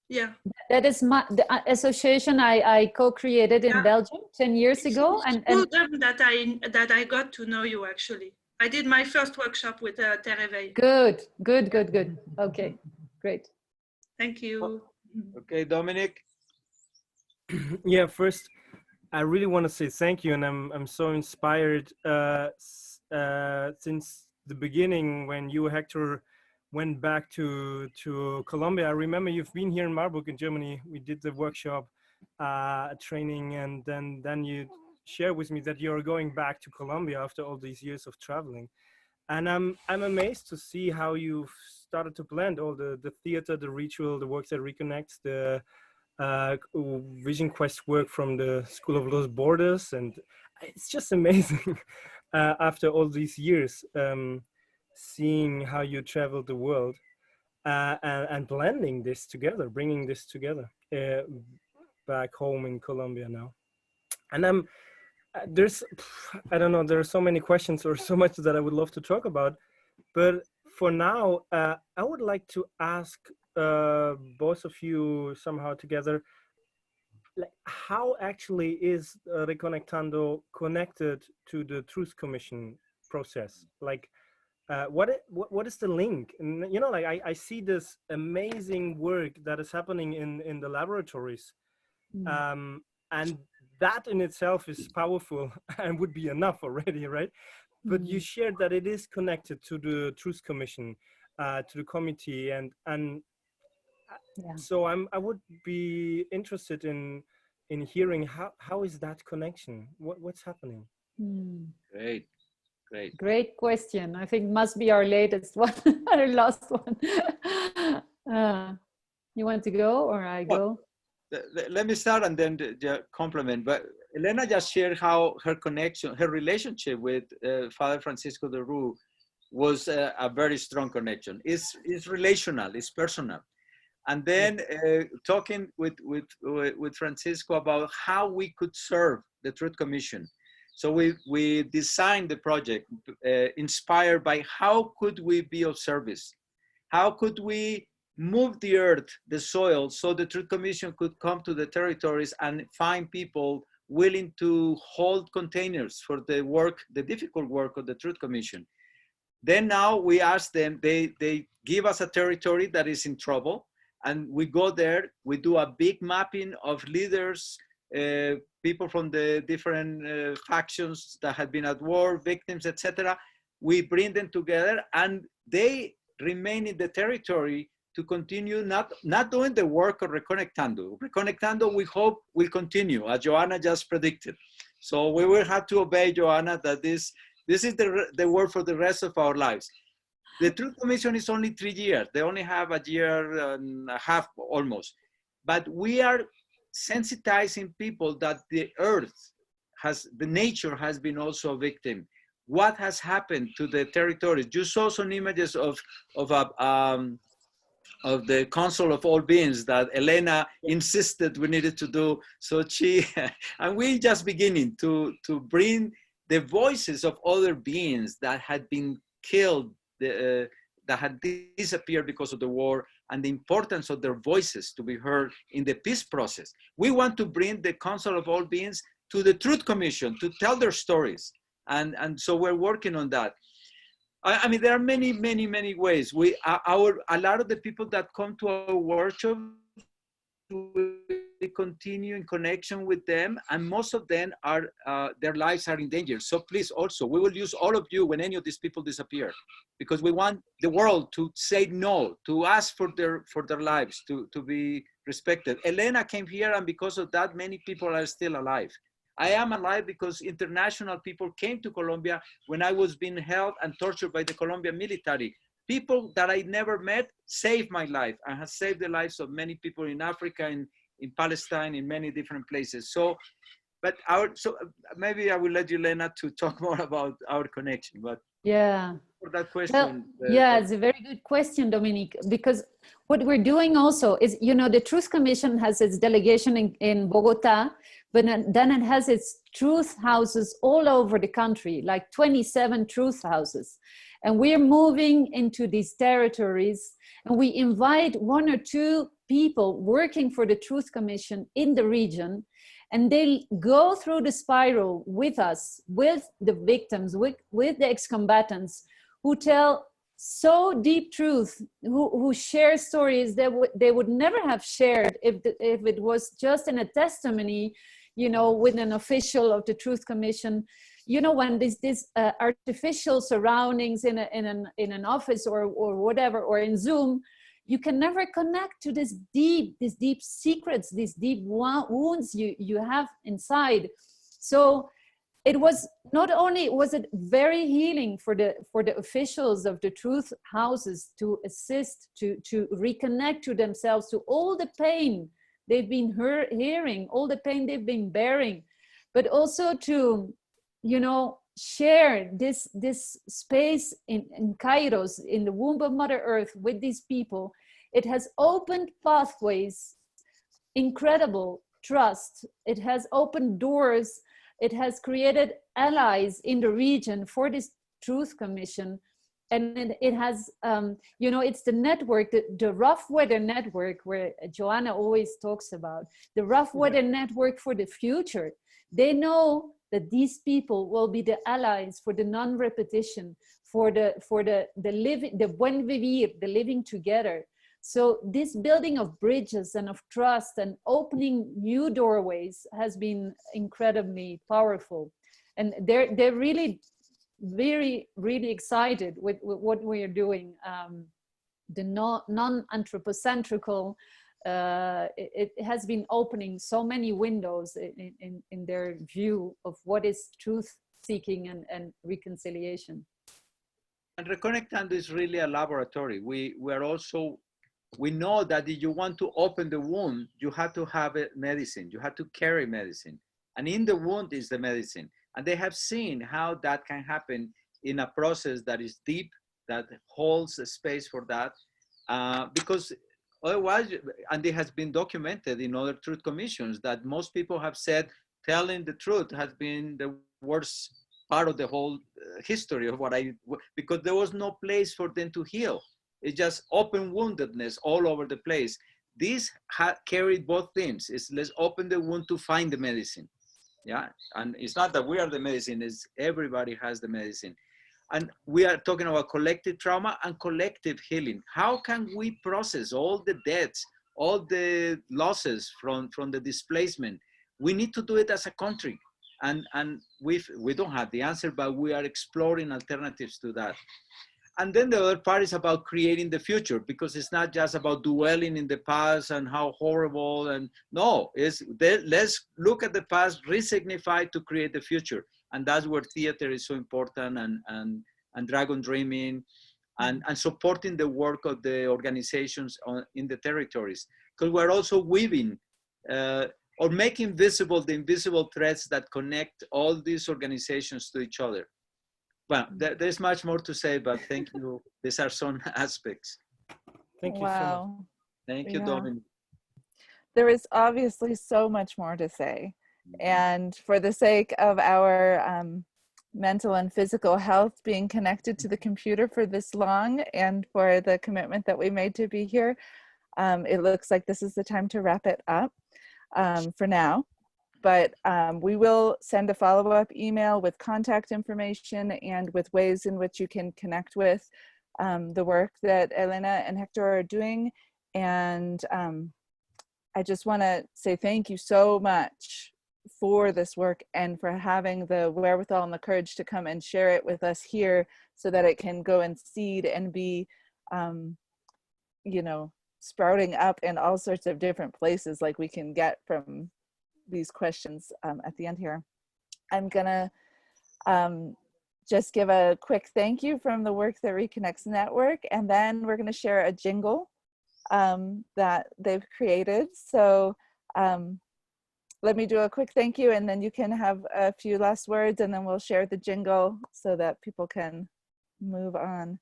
Yeah. That is the association I co-created in Belgium 10 years ago. And them that I got to know you actually. I did my first workshop with Terreveil. Good. Okay, great. Thank you. Okay, Dominic. Yeah, first, I really want to say thank you, and I'm so inspired since the beginning when you, Hector, went back to Colombia. I remember you've been here in Marburg in Germany. We did the workshop training, and then you shared with me that you're going back to Colombia after all these years of traveling. And I'm amazed to see how you've started to blend all the theater, the ritual, the Work That Reconnects, the Vision Quest work from the School of Los Borders, and it's just amazing after all these years seeing how you traveled the world and blending this together, bringing this together back home in Colombia now. And I don't know, there are so many questions or so much that I would love to talk about, but for now I would like to ask both of you somehow together, like, how actually is Re-Connectando connected to the Truth Commission process? Like, what is the link? And you know, like I see this amazing work that is happening in the laboratories, and that in itself is powerful and would be enough already, right? But you shared that it is connected to the Truth Commission, to the committee, and so I would be interested in hearing how is that connection? What's happening? Great question. I think must be our latest one, our last one. You want to go or I go? Let me start and then compliment. But Helena just shared how her connection, her relationship with Father Francisco de Rue was a very strong connection. It's relational, it's personal. And then talking with Francisco about how we could serve the Truth Commission. So we designed the project inspired by how could we be of service? How could we move the earth, the soil, so the Truth Commission could come to the territories and find people willing to hold containers for the work, the difficult work of the Truth Commission. Then now we ask them, they give us a territory that is in trouble, and we go there, we do a big mapping of leaders, people from the different factions that had been at war, victims, etc. We bring them together and they remain in the territory to continue not doing the work of Re-Connectando. Re-Connectando, we hope, will continue, as Joanna just predicted. So we will have to obey Joanna that this is the work for the rest of our lives. The Truth Commission is only 3 years. They only have a year and a half almost. But we are sensitizing people that the earth the nature has been also a victim. What has happened to the territories? You saw some images of the Council of All Beings that Helena insisted we needed to do. So and we're just beginning to bring the voices of other beings that had been killed, that had disappeared because of the war, and the importance of their voices to be heard in the peace process. We want to bring the Council of All Beings to the Truth Commission to tell their stories. And so we're working on that. I mean, there are many, many, many ways. A lot of the people that come to our workshop, we continue in connection with them, and most of them are their lives are in danger. So please, also, we will use all of you when any of these people disappear, because we want the world to say no, to ask for their lives to be respected. Helena came here, and because of that, many people are still alive. I am alive because international people came to Colombia when I was being held and tortured by the Colombian military. People that I never met saved my life and have saved the lives of many people in Africa, in Palestine, in many different places. So but so maybe I will let you, Lena, to talk more about our connection. But yeah, for that question, well, yeah, it's a very good question, Dominique, because what we're doing also is, you know, the Truth Commission has its delegation in Bogota, but then it has its truth houses all over the country, like 27 truth houses. And we're moving into these territories, and we invite 1 or 2 people working for the Truth Commission in the region, and they go through the spiral with us, with the victims, with the ex-combatants, who tell so deep truth, who share stories that they would never have shared if it was just in a testimony, you know, with an official of the Truth Commission. You know, when these artificial surroundings in an office or whatever, or in Zoom, you can never connect to these deep secrets, these deep wounds you have inside. So it was not only was it very healing for the officials of the truth houses to assist, to reconnect to themselves, to all the pain they've been hearing, all the pain they've been bearing, but also to, you know, share this space in Kairos, in the womb of Mother Earth, with these people. It has opened pathways, incredible trust. It has opened doors. It has created allies in the region for this Truth Commission. And it has, you know, it's the network, the rough weather network, where Joanna always talks about, the rough weather network for the future. They know that these people will be the allies for the non-repetition, for the living, the buen vivir, the living together. So this building of bridges and of trust and opening new doorways has been incredibly powerful. And they're really really excited with what we are doing. The non-anthropocentrical, it has been opening so many windows in their view of what is truth seeking and reconciliation. And Reconnectando is really a laboratory. We know that if you want to open the wound, you have to have a medicine. You have to carry medicine. And in the wound is the medicine. And they have seen how that can happen in a process that is deep, that holds a space for that. Because otherwise, and it has been documented in other truth commissions, that most people have said telling the truth has been the worst part of the whole history of because there was no place for them to heal. It's just open woundedness all over the place. This carried both things. It's let's open the wound to find the medicine. Yeah, and it's not that we are the medicine, it's everybody has the medicine. And we are talking about collective trauma and collective healing. How can we process all the deaths, all the losses from the displacement? We need to do it as a country. And we don't have the answer, but we are exploring alternatives to that. And then the other part is about creating the future, because it's not just about dwelling in the past and how horrible, and no, let's look at the past, re-signify to create the future. And that's where theater is so important, and dragon dreaming, and supporting the work of the organizations in the territories. Because we're also weaving or making visible the invisible threads that connect all these organizations to each other. Well, there's much more to say, but thank you. These are some aspects. Thank you so much. Thank you, Dominic. There is obviously so much more to say. And for the sake of our mental and physical health being connected to the computer for this long, and for the commitment that we made to be here, it looks like this is the time to wrap it up for now. But we will send a follow-up email with contact information and with ways in which you can connect with the work that Helena and Hector are doing. And I just want to say thank you so much for this work and for having the wherewithal and the courage to come and share it with us here, so that it can go and seed and be, you know, sprouting up in all sorts of different places, like we can get from these questions at the end here. I'm gonna just give a quick thank you from the Work That Reconnects network, and then we're gonna share a jingle that they've created. So let me do a quick thank you, and then you can have a few last words, and then we'll share the jingle so that people can move on.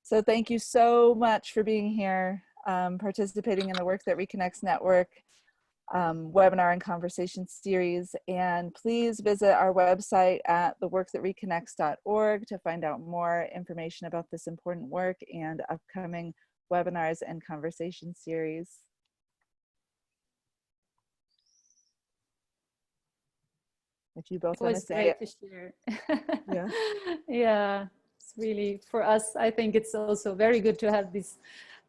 So thank you so much for being here, participating in the Work That Reconnects Network webinar and conversation series. And please visit our website at theworkthatreconnects.org to find out more information about this important work and upcoming webinars and conversation series. If you both want to say it. It was great to share. Yeah. Yeah, it's really, for us, I think it's also very good to have these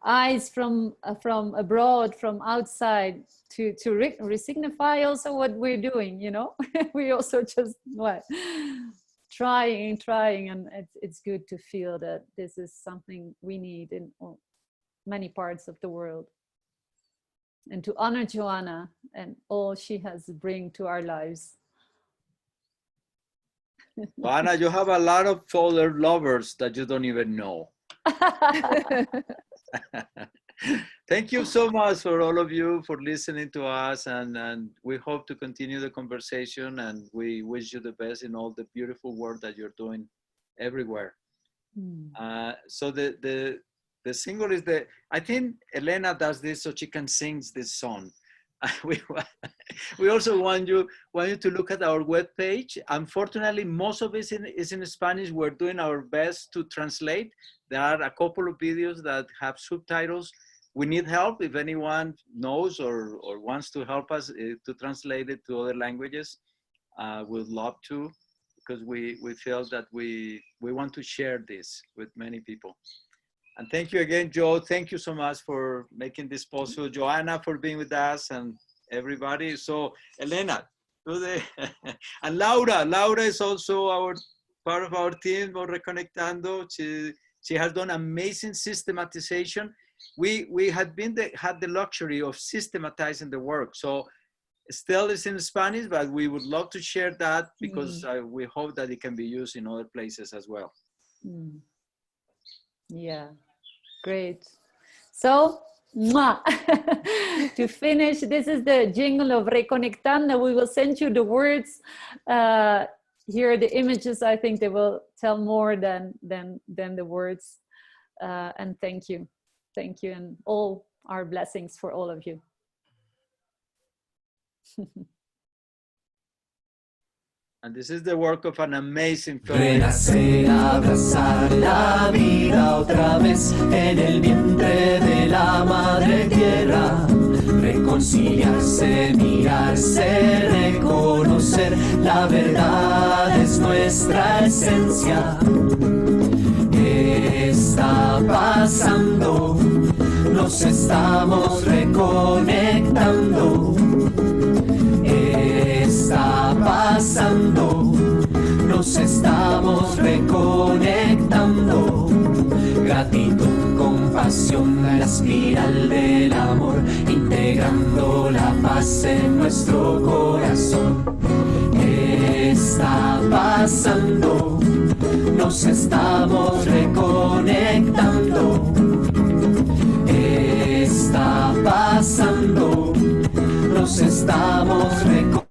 eyes from abroad, from outside, to re-signify also what we're doing, you know. We also just trying, and it's good to feel that this is something we need in many parts of the world. And to honor Joanna and all she has to bring to our lives. Joanna, you have a lot of other lovers that you don't even know. Thank you so much for all of you for listening to us, and we hope to continue the conversation, and we wish you the best in all the beautiful work that you're doing everywhere. So the single is I think Helena does this so she can sing this song. We also want you to look at our webpage. Unfortunately, most of it is in Spanish. We're doing our best to translate. There are a couple of videos that have subtitles. We need help. If anyone knows or wants to help us to translate it to other languages, we'd love to, because we feel that we want to share this with many people. And thank you again, Joe. Thank you so much for making this possible. Joanna for being with us, and everybody. So Helena, and Laura is also part of our team of Re-Connectando. She has done amazing systematization. We had the luxury of systematizing the work. So still it's in Spanish, but we would love to share that, because we hope that it can be used in other places as well. Yeah, great. So, to finish, this is the jingle of Re-Connectando. We will send you the words. Here are the images. I think they will tell more than the words. And thank you, and all our blessings for all of you. And this is the work of an amazing film. Renacer, abrazar la vida otra vez en el vientre de la madre tierra. Reconciliarse, mirarse, reconocer la verdad es nuestra esencia. ¿Qué está pasando? Nos estamos reconectando. Está pasando, nos estamos reconectando. Gratitud, compasión, la espiral del amor, integrando la paz en nuestro corazón. Está pasando, nos estamos reconectando. Está pasando, nos estamos reconectando.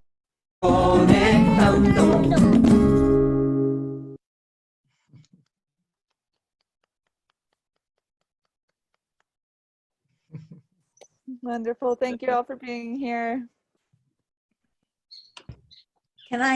Wonderful. Thank you all for being here. Can I